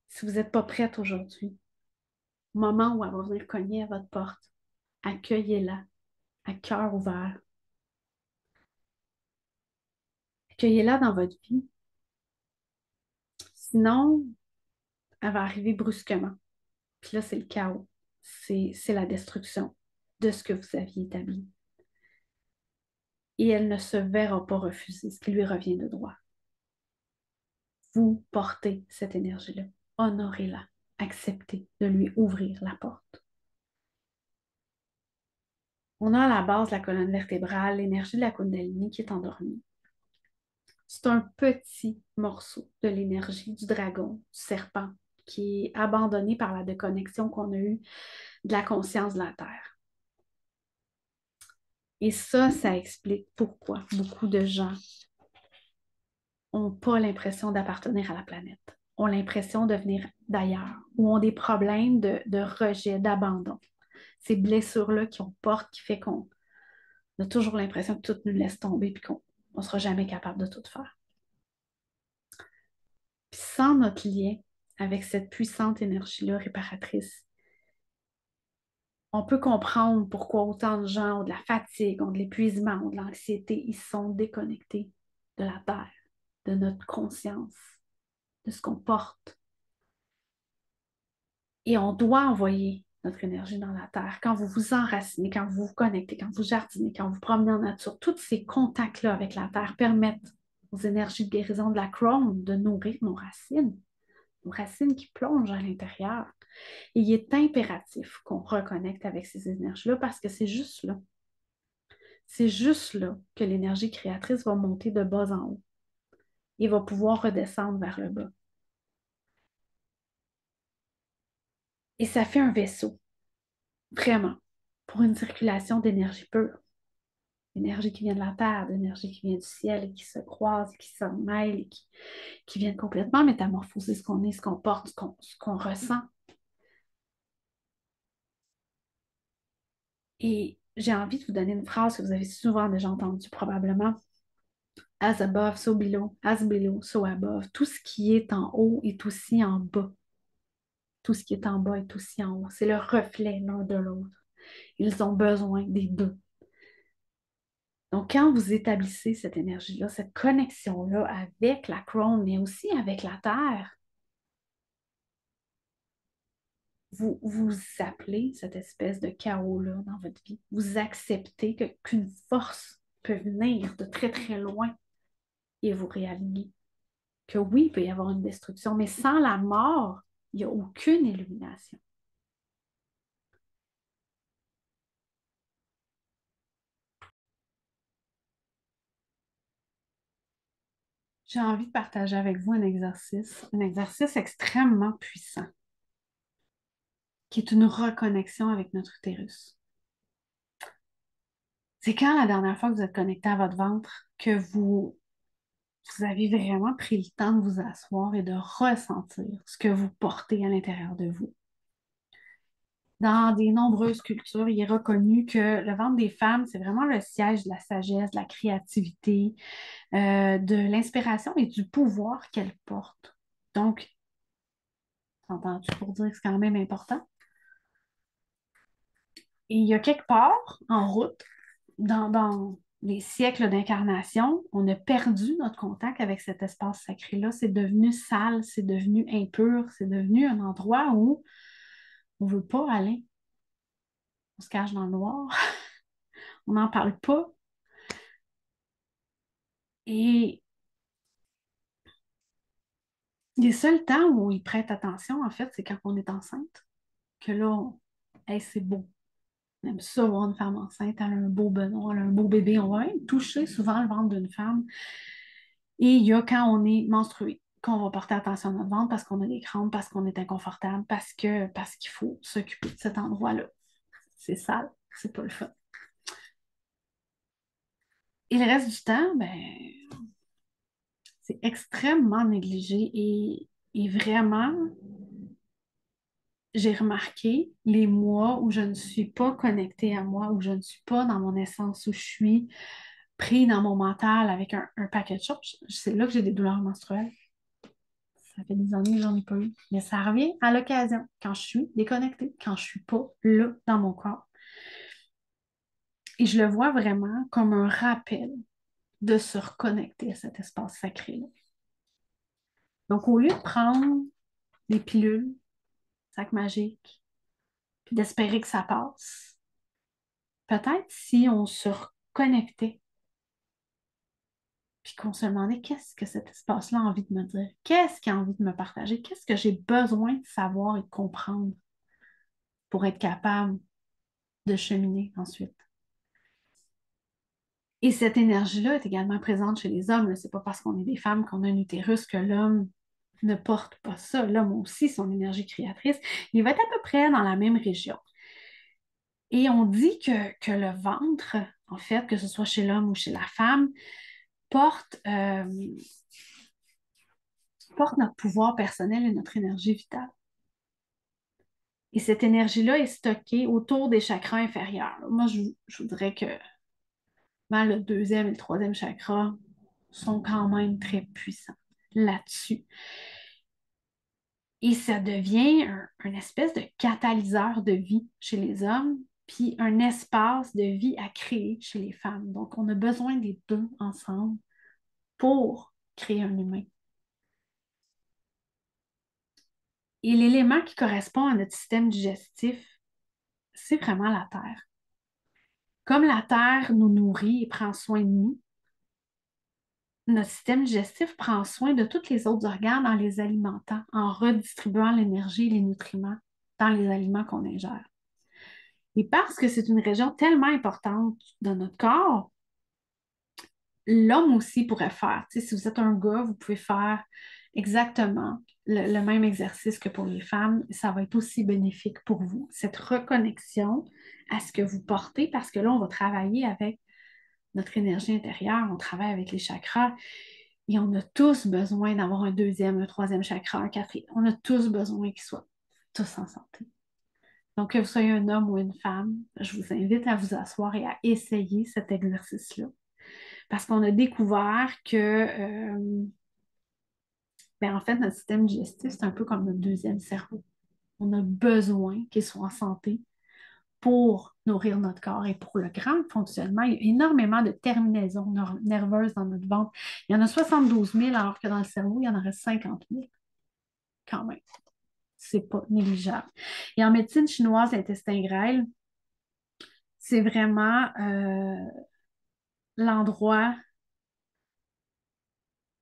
Si vous n'êtes pas prête aujourd'hui, au moment où elle va venir cogner à votre porte, accueillez-la à cœur ouvert. Accueillez-la dans votre vie. Sinon, elle va arriver brusquement. Puis là, c'est le chaos. C'est la destruction de ce que vous aviez établi. Et elle ne se verra pas refuser ce qui lui revient de droit. Vous portez cette énergie-là. Honorez-la. Acceptez de lui ouvrir la porte. On a à la base la colonne vertébrale, l'énergie de la Kundalini qui est endormie. C'est un petit morceau de l'énergie du dragon, du serpent, qui est abandonné par la déconnexion qu'on a eue de la conscience de la Terre. Et ça explique pourquoi beaucoup de gens n'ont pas l'impression d'appartenir à la planète, ont l'impression de venir d'ailleurs, ou ont des problèmes de rejet, d'abandon. Ces blessures-là qu'on porte qui fait qu'on a toujours l'impression que tout nous laisse tomber et qu'on ne sera jamais capable de tout faire. Puis sans notre lien avec cette puissante énergie-là réparatrice, on peut comprendre pourquoi autant de gens ont de la fatigue, ont de l'épuisement, ont de l'anxiété. Ils sont déconnectés de la Terre, de notre conscience, de ce qu'on porte. Et on doit envoyer notre énergie dans la Terre. Quand vous vous enracinez, quand vous vous connectez, quand vous jardinez, quand vous promenez en nature, tous ces contacts-là avec la Terre permettent aux énergies de guérison de la Crohn de nourrir nos racines qui plongent à l'intérieur. Et il est impératif qu'on reconnecte avec ces énergies-là parce que c'est juste là. C'est juste là que l'énergie créatrice va monter de bas en haut et va pouvoir redescendre vers le bas. Et ça fait un vaisseau, vraiment, pour une circulation d'énergie pure. L'énergie qui vient de la terre, l'énergie qui vient du ciel et qui se croise, qui se mêle et qui viennent complètement métamorphoser ce qu'on est, ce qu'on porte, ce qu'on ressent. Et j'ai envie de vous donner une phrase que vous avez souvent déjà entendue probablement. As above, so below. As below, so above. Tout ce qui est en haut est aussi en bas. Tout ce qui est en bas est aussi en haut. C'est le reflet l'un de l'autre. Ils ont besoin des deux. Donc, quand vous établissez cette énergie-là, cette connexion-là avec la Crohn, mais aussi avec la Terre, vous appelez cette espèce de chaos-là dans votre vie. Vous acceptez qu'une force peut venir de très, très loin et vous réaligner. Que oui, il peut y avoir une destruction, mais sans la mort, il n'y a aucune illumination. J'ai envie de partager avec vous un exercice extrêmement puissant, qui est une reconnexion avec notre utérus. C'est quand la dernière fois que vous êtes connecté à votre ventre que vous avez vraiment pris le temps de vous asseoir et de ressentir ce que vous portez à l'intérieur de vous. Dans des nombreuses cultures, il est reconnu que le ventre des femmes, c'est vraiment le siège de la sagesse, de la créativité, de l'inspiration et du pouvoir qu'elles portent. Donc, entends-tu pour dire que c'est quand même important? Et il y a quelque part en route, dans les siècles d'incarnation, on a perdu notre contact avec cet espace sacré-là. C'est devenu sale, c'est devenu impur, c'est devenu un endroit où on ne veut pas aller. On se cache dans le noir, on n'en parle pas. Et les seuls temps où ils prêtent attention, en fait, c'est quand on est enceinte. Que là, hey, c'est beau. On aime ça voir une femme enceinte, elle a un beau benon, elle a un beau bébé. On va même toucher souvent le ventre d'une femme. Et il y a quand on est menstrué, qu'on va porter attention à notre ventre parce qu'on a des crampes, parce qu'on est inconfortable, parce qu'il faut s'occuper de cet endroit-là. C'est sale, c'est pas le fun. Et le reste du temps, ben, c'est extrêmement négligé et vraiment, j'ai remarqué les mois où je ne suis pas connectée à moi, où je ne suis pas dans mon essence, où je suis pris dans mon mental avec un paquet de choses. C'est là que j'ai des douleurs menstruelles. Ça fait des années que j'en ai pas eu. Mais ça revient à l'occasion, quand je suis déconnectée, quand je suis pas là dans mon corps. Et je le vois vraiment comme un rappel de se reconnecter à cet espace sacré-là. Donc, au lieu de prendre des pilules, sac magique, puis d'espérer que ça passe, peut-être si on se reconnectait, puis qu'on se demandait qu'est-ce que cet espace-là a envie de me dire, qu'est-ce qu'il a envie de me partager, qu'est-ce que j'ai besoin de savoir et de comprendre pour être capable de cheminer ensuite. Et cette énergie-là est également présente chez les hommes. Ce n'est pas parce qu'on est des femmes qu'on a un utérus que l'homme ne porte pas ça. L'homme aussi, son énergie créatrice, il va être à peu près dans la même région. Et on dit que le ventre, en fait, que ce soit chez l'homme ou chez la femme, porte, porte notre pouvoir personnel et notre énergie vitale. Et cette énergie-là est stockée autour des chakras inférieurs. Moi, je voudrais que le deuxième et le troisième chakra sont quand même très puissants là-dessus. Et ça devient un espèce de catalyseur de vie chez les hommes, puis un espace de vie à créer chez les femmes. Donc, on a besoin des deux ensemble pour créer un humain. Et l'élément qui correspond à notre système digestif, c'est vraiment la terre. Comme la terre nous nourrit et prend soin de nous, notre système digestif prend soin de tous les autres organes en les alimentant, en redistribuant l'énergie et les nutriments dans les aliments qu'on ingère. Et parce que c'est une région tellement importante de notre corps, l'homme aussi pourrait faire. Tu sais, si vous êtes un gars, vous pouvez faire exactement le même exercice que pour les femmes. Ça va être aussi bénéfique pour vous. Cette reconnexion à ce que vous portez, parce que là, on va travailler avec notre énergie intérieure, on travaille avec les chakras. Et on a tous besoin d'avoir un deuxième, un troisième chakra, un quatrième. On a tous besoin qu'ils soient tous en santé. Donc, que vous soyez un homme ou une femme, je vous invite à vous asseoir et à essayer cet exercice-là. Parce qu'on a découvert que, ben, en fait, notre système digestif, c'est un peu comme notre deuxième cerveau. On a besoin qu'il soit en santé pour nourrir notre corps et pour le grand fonctionnement. Il y a énormément de terminaisons nerveuses dans notre ventre. Il y en a 72 000, alors que dans le cerveau, il y en aurait 50 000, quand même. c'est pas négligeable. Et en médecine chinoise, l'intestin grêle, c'est vraiment l'endroit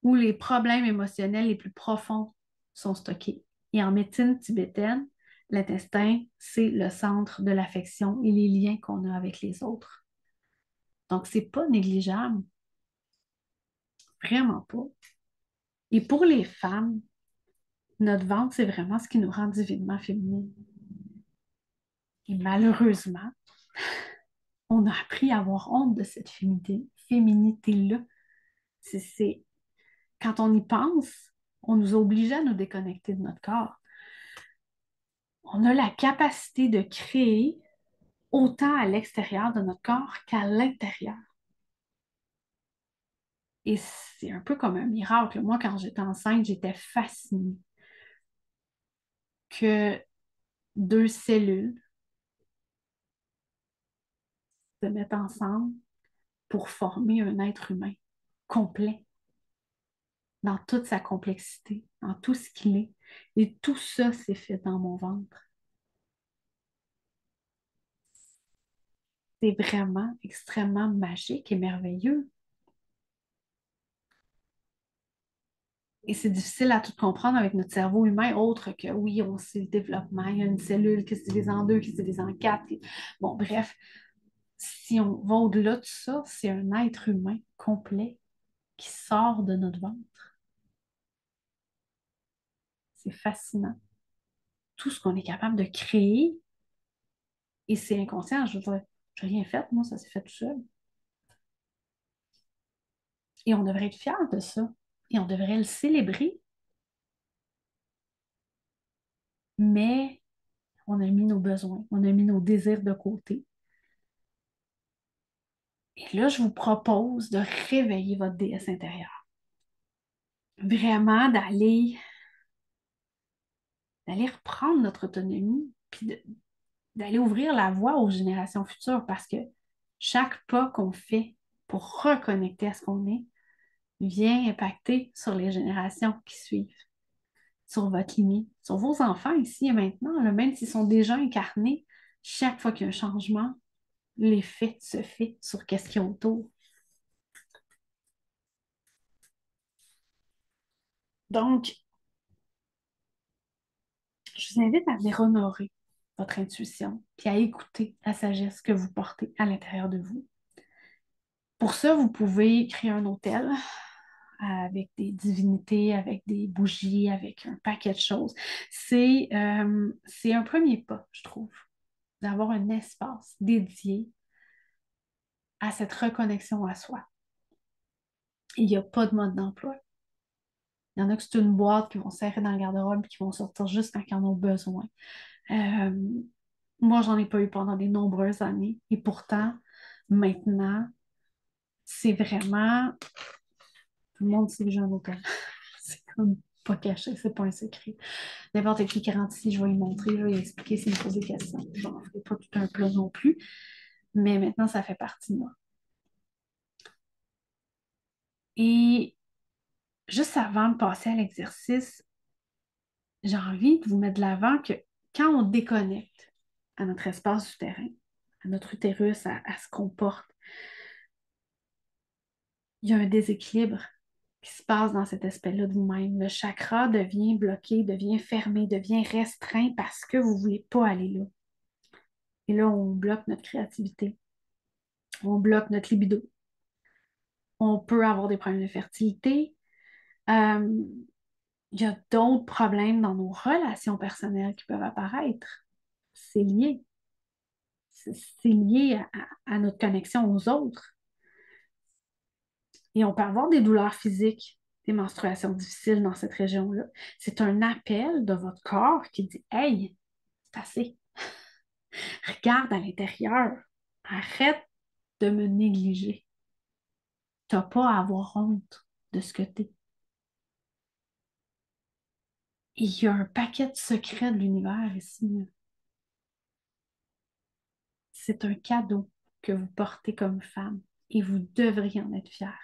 où les problèmes émotionnels les plus profonds sont stockés. Et en médecine tibétaine, l'intestin, c'est le centre de l'affection et les liens qu'on a avec les autres. Donc, c'est pas négligeable, vraiment pas. Et pour les femmes, notre ventre, c'est vraiment ce qui nous rend divinement féminines. Et malheureusement, on a appris à avoir honte de cette féminité-là. C'est, quand on y pense, on nous oblige à nous déconnecter de notre corps. On a la capacité de créer autant à l'extérieur de notre corps qu'à l'intérieur. Et c'est un peu comme un miracle. Moi, quand j'étais enceinte, j'étais fascinée que deux cellules se mettent ensemble pour former un être humain complet, dans toute sa complexité, dans tout ce qu'il est. Et tout ça s'est fait dans mon ventre. C'est vraiment extrêmement magique et merveilleux. Et c'est difficile à tout comprendre avec notre cerveau humain, autre que oui, on sait le développement, il y a une cellule qui se divise en deux, qui se divise en quatre. Bon, bref, si on va au-delà de ça, c'est un être humain complet qui sort de notre ventre. C'est fascinant. Tout ce qu'on est capable de créer, et c'est inconscient, je veux dire, je n'ai rien fait, moi, ça s'est fait tout seul. Et on devrait être fiers de ça. Et on devrait le célébrer. Mais on a mis nos besoins, on a mis nos désirs de côté. Et là, je vous propose de réveiller votre déesse intérieure. Vraiment d'aller reprendre notre autonomie, puis d'aller ouvrir la voie aux générations futures parce que chaque pas qu'on fait pour reconnecter à ce qu'on est vient impacter sur les générations qui suivent, sur votre lignée, sur vos enfants ici et maintenant, là, même s'ils sont déjà incarnés, chaque fois qu'il y a un changement, l'effet se fait sur qu'est-ce qu'il y a autour. Donc, je vous invite à venir honorer votre intuition, puis à écouter la sagesse que vous portez à l'intérieur de vous. Pour ça, vous pouvez créer un hôtel avec des divinités, avec des bougies, avec un paquet de choses. C'est un premier pas, je trouve, d'avoir un espace dédié à cette reconnexion à soi. Il n'y a pas de mode d'emploi. Il y en a que c'est une boîte qui vont serrer dans le garde-robe et qui vont sortir juste quand ils en ont besoin. Euh, Moi, j'en ai pas eu pendant de nombreuses années. Et pourtant, maintenant, c'est vraiment... Tout le monde sait que j'ai un hôtel. C'est comme pas caché, c'est pas un secret. N'importe qui rentre ici, je vais lui montrer, je vais lui expliquer s'il me pose des questions. Je n'en ferai pas tout un plat non plus, mais maintenant, ça fait partie de moi. Et juste avant de passer à l'exercice, j'ai envie de vous mettre de l'avant que quand on déconnecte à notre espace souterrain, à notre utérus, à ce qu'on porte, il y a un déséquilibre qui se passe dans cet aspect-là de vous-même. Le chakra devient bloqué, devient fermé, devient restreint parce que vous ne voulez pas aller là. Et là, on bloque notre créativité, on bloque notre libido. On peut avoir des problèmes de fertilité. Euh, il y a d'autres problèmes dans nos relations personnelles qui peuvent apparaître. C'est lié. C'est lié à notre connexion aux autres. Et on peut avoir des douleurs physiques, des menstruations difficiles dans cette région-là. C'est un appel de votre corps qui dit: Hey, c'est assez. Regarde à l'intérieur. Arrête de me négliger. Tu n'as pas à avoir honte de ce que tu es. Il y a un paquet de secrets de l'univers ici. C'est un cadeau que vous portez comme femme et vous devriez en être fière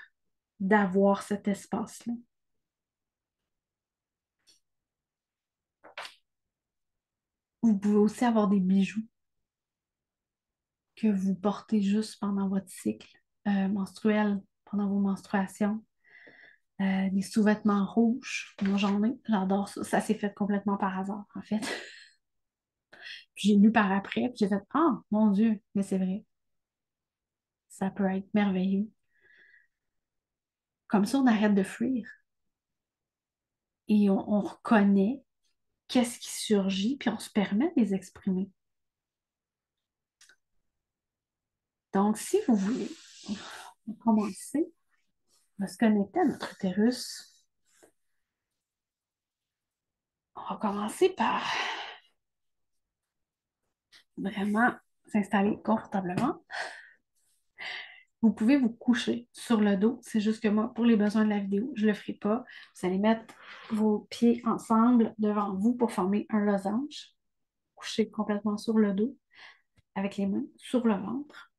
d'avoir cet espace-là. Vous pouvez aussi avoir des bijoux que vous portez juste pendant votre cycle menstruel, pendant vos menstruations. Des sous-vêtements rouges. Moi, j'en ai. J'adore ça. Ça s'est fait complètement par hasard, en fait. Puis j'ai lu par après, puis j'ai fait, ah, mon Dieu, mais c'est vrai. Ça peut être merveilleux. Comme ça, on arrête de fuir et on reconnaît qu'est-ce qui surgit, puis on se permet de les exprimer. Donc, si vous voulez, on va commencer. On va se connecter à notre utérus. On va commencer par vraiment s'installer confortablement. Vous pouvez vous coucher sur le dos. C'est juste que moi, pour les besoins de la vidéo, je ne le ferai pas. Vous allez mettre vos pieds ensemble devant vous pour former un losange. Coucher complètement sur le dos avec les mains sur le ventre.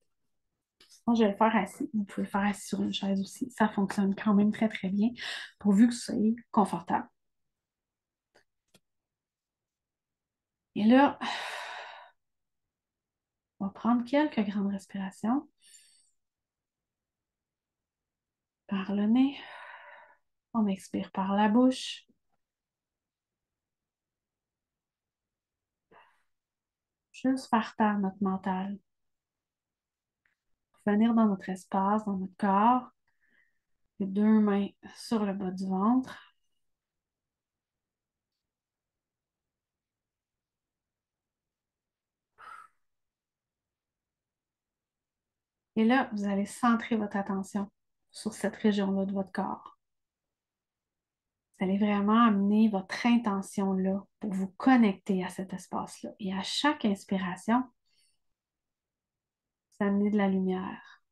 Sinon, je vais le faire assis. Vous pouvez le faire assis sur une chaise aussi. Ça fonctionne quand même très, très bien pourvu que vous soyez confortable. Et là, on va prendre quelques grandes respirations par le nez. On expire par la bouche. Juste faire taire notre mental. Venir dans notre espace, dans notre corps. Les deux mains sur le bas du ventre. Et là, vous allez centrer votre attention sur cette région-là de votre corps. Vous allez vraiment amener votre intention là pour vous connecter à cet espace-là. Et à chaque inspiration, vous amenez de la lumière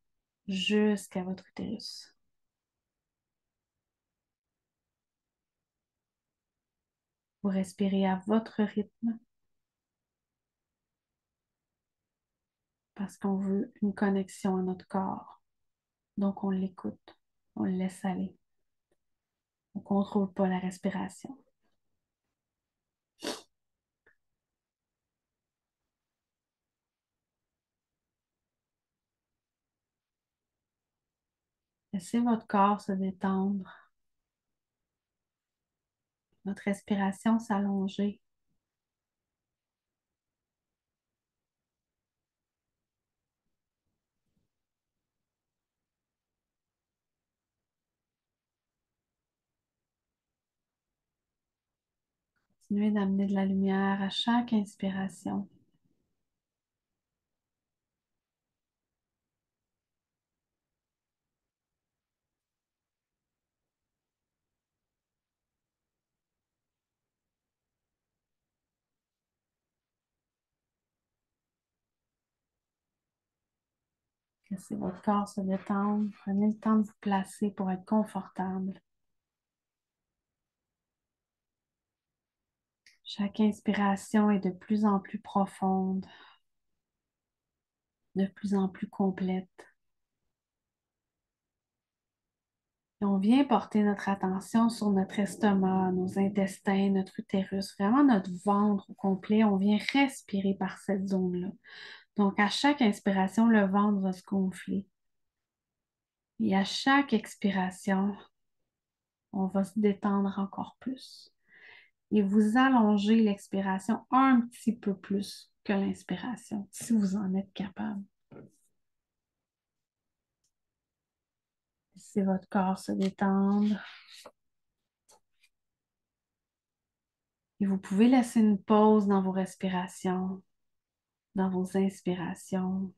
jusqu'à votre utérus. Vous respirez à votre rythme parce qu'on veut une connexion à notre corps. Donc, on l'écoute, on le laisse aller. On ne contrôle pas la respiration. Laissez votre corps se détendre, votre respiration s'allonger. Continuez d'amener de la lumière à chaque inspiration. Laissez votre corps se détendre. Prenez le temps de vous placer pour être confortable. Chaque inspiration est de plus en plus profonde, de plus en plus complète. Et on vient porter notre attention sur notre estomac, nos intestins, notre utérus, vraiment notre ventre au complet. On vient respirer par cette zone-là. Donc, à chaque inspiration, le ventre va se gonfler. Et à chaque expiration, on va se détendre encore plus. Et vous allongez l'expiration un petit peu plus que l'inspiration, si vous en êtes capable. Laissez votre corps se détendre. Et vous pouvez laisser une pause dans vos respirations, dans vos inspirations,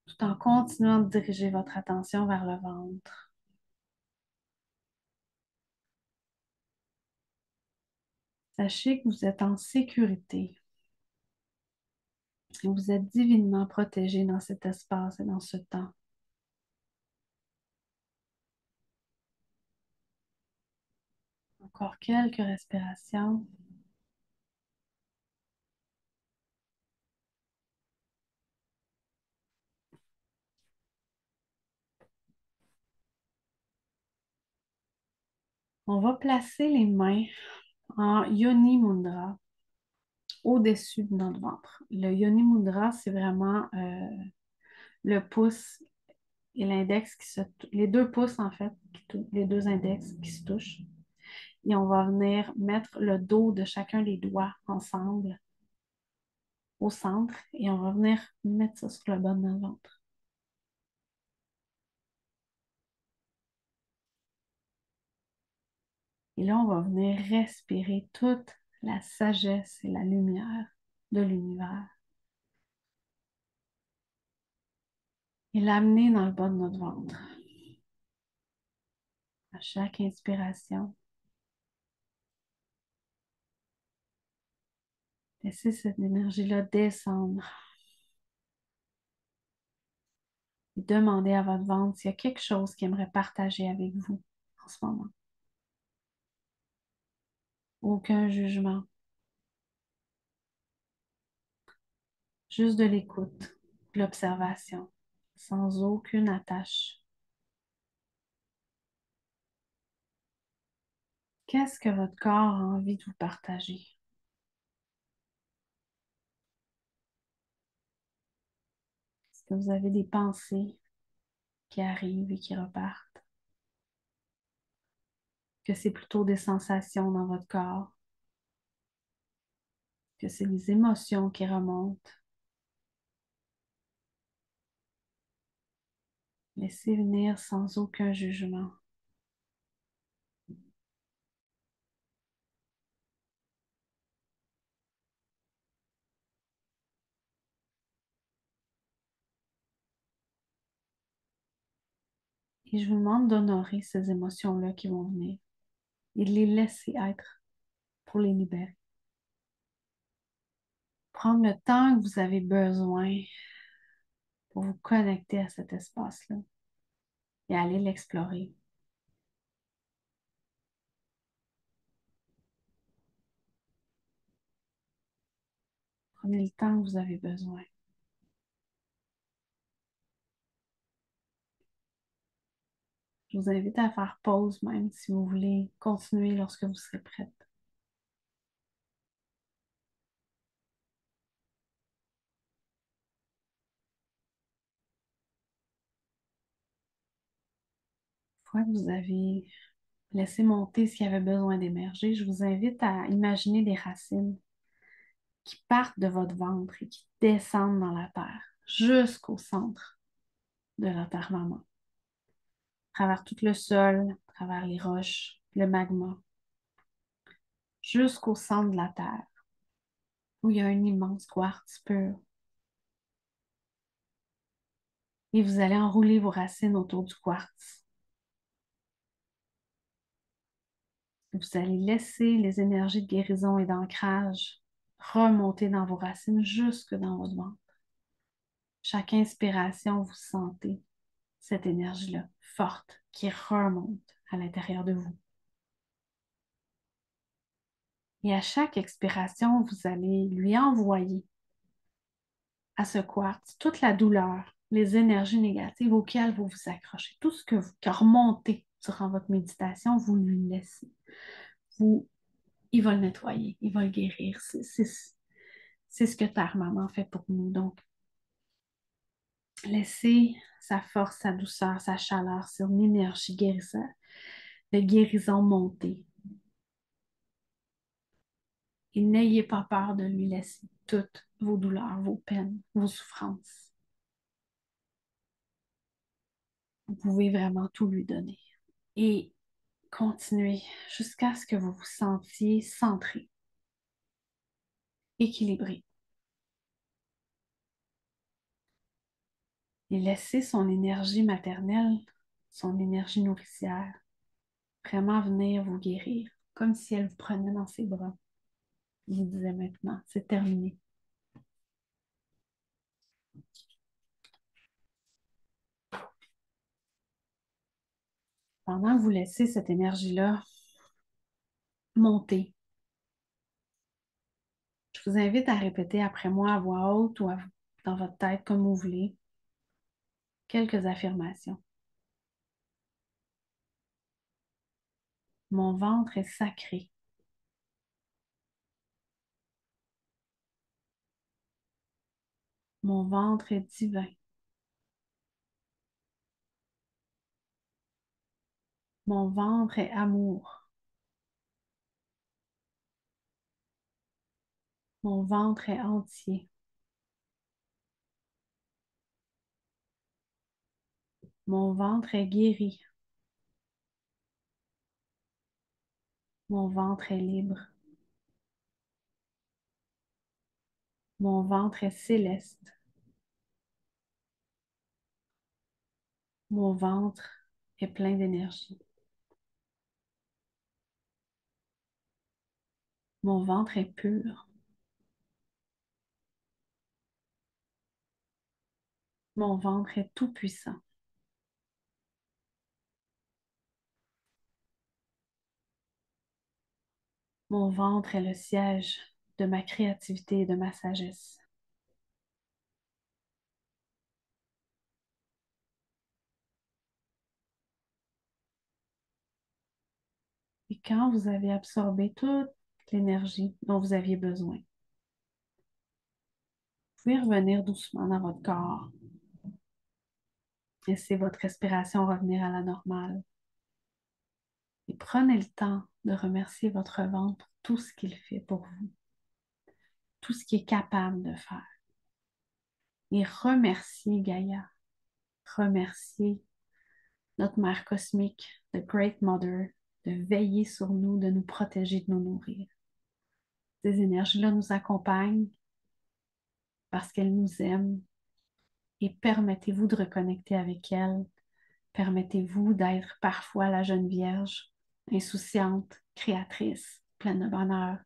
tout en continuant de diriger votre attention vers le ventre. Sachez que vous êtes en sécurité et vous êtes divinement protégé dans cet espace et dans ce temps. Encore quelques respirations. On va placer les mains en Yoni Mudra. au-dessus de notre ventre. Le Yoni Mudra, c'est vraiment le pouce et l'index les deux pouces en fait, les deux index qui se touchent. Et on va venir mettre le dos de chacun des doigts ensemble au centre et on va venir mettre ça sur le bas de notre ventre. Et là, on va venir respirer toute la sagesse et la lumière de l'univers et l'amener dans le bas de notre ventre. À chaque inspiration, laissez cette énergie-là descendre et demandez à votre ventre s'il y a quelque chose qu'il aimerait partager avec vous en ce moment. Aucun jugement, juste de l'écoute, de l'observation, sans aucune attache. Qu'est-ce que votre corps a envie de vous partager? Est-ce que vous avez des pensées qui arrivent et qui repartent? Que c'est plutôt des sensations dans votre corps? Que c'est des émotions qui remontent? Laissez venir sans aucun jugement. Et je vous demande d'honorer ces émotions-là qui vont venir et de les laisser être pour les libérer. Prendre le temps que vous avez besoin pour vous connecter à cet espace-là et aller l'explorer. Prenez le temps que vous avez besoin. Je vous invite à faire pause même si vous voulez continuer lorsque vous serez prête. Une fois que vous avez laissé monter ce qui avait besoin d'émerger, je vous invite à imaginer des racines qui partent de votre ventre et qui descendent dans la terre jusqu'au centre de la terre-maman, à travers tout le sol, à travers les roches, le magma, jusqu'au centre de la terre, où il y a un immense quartz pur. Et vous allez enrouler vos racines autour du quartz. Vous allez laisser les énergies de guérison et d'ancrage remonter dans vos racines jusque dans votre ventre. Chaque inspiration, vous sentez cette énergie-là forte qui remonte à l'intérieur de vous. Et à chaque expiration, vous allez lui envoyer à ce quartz toute la douleur, les énergies négatives auxquelles vous vous accrochez, tout ce qui a remonté durant votre méditation, vous lui laissez. Il va le nettoyer, il va le guérir. C'est ce que Terre Maman fait pour nous. Donc, laissez sa force, sa douceur, sa chaleur, son énergie de guérison monter. Et n'ayez pas peur de lui laisser toutes vos douleurs, vos peines, vos souffrances. Vous pouvez vraiment tout lui donner. Et continuez jusqu'à ce que vous vous sentiez centré, équilibré. Et laissez son énergie maternelle, son énergie nourricière, vraiment venir vous guérir, comme si elle vous prenait dans ses bras. Il vous disait maintenant, c'est terminé. Pendant que vous laissez cette énergie-là monter, je vous invite à répéter après moi à voix haute ou dans votre tête, comme vous voulez, quelques affirmations. Mon ventre est sacré. Mon ventre est divin. Mon ventre est amour. Mon ventre est entier. Mon ventre est guéri. Mon ventre est libre. Mon ventre est céleste. Mon ventre est plein d'énergie. Mon ventre est pur. Mon ventre est tout puissant. Mon ventre est le siège de ma créativité et de ma sagesse. Et quand vous avez absorbé toute l'énergie dont vous aviez besoin, vous pouvez revenir doucement dans votre corps. Laissez votre respiration revenir à la normale. Et prenez le temps de remercier votre ventre pour tout ce qu'il fait pour vous, tout ce qu'il est capable de faire. Et remerciez Gaïa, remerciez notre mère cosmique, the Great Mother, de veiller sur nous, de nous protéger, de nous nourrir. Ces énergies-là nous accompagnent parce qu'elles nous aiment et permettez-vous de reconnecter avec elles. Permettez-vous d'être parfois la jeune vierge, insouciante, créatrice, pleine de bonheur.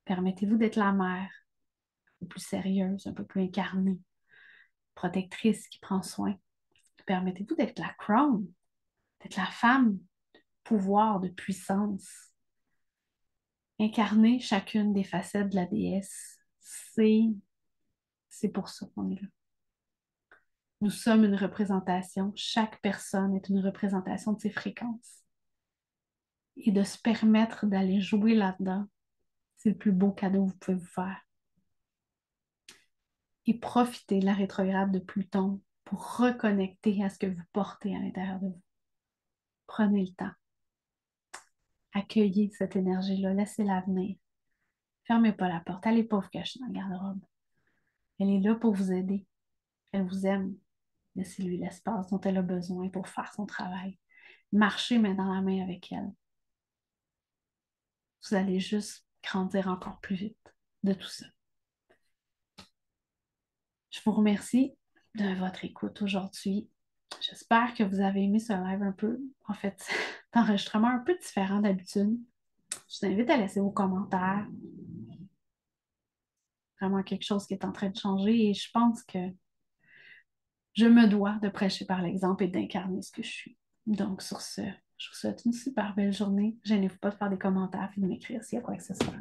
Permettez-vous d'être la mère, un peu plus sérieuse, un peu plus incarnée, protectrice qui prend soin. Permettez-vous d'être la crown, d'être la femme de pouvoir, de puissance. Incarner chacune des facettes de la déesse, c'est pour ça qu'on est là. Nous sommes une représentation, chaque personne est une représentation de ses fréquences. Et de se permettre d'aller jouer là-dedans, c'est le plus beau cadeau que vous pouvez vous faire. Et profitez de la rétrograde de Pluton pour reconnecter à ce que vous portez à l'intérieur de vous. Prenez le temps. Accueillez cette énergie-là, laissez-la venir. Fermez pas la porte, allez pas vous cacher dans le garde-robe. Elle est là pour vous aider. Elle vous aime. Laissez-lui l'espace dont elle a besoin pour faire son travail. Marchez main dans la main avec elle. Vous allez juste grandir encore plus vite de tout ça. Je vous remercie de votre écoute aujourd'hui. J'espère que vous avez aimé ce live un peu. En fait, c'est un enregistrement un peu différent d'habitude. Je vous invite à laisser vos commentaires. Vraiment quelque chose qui est en train de changer et je pense que je me dois de prêcher par l'exemple et d'incarner ce que je suis. Donc, sur ce, je vous souhaite une super belle journée. Gênez-vous pas de faire des commentaires et de m'écrire s'il y a quoi que ce soit.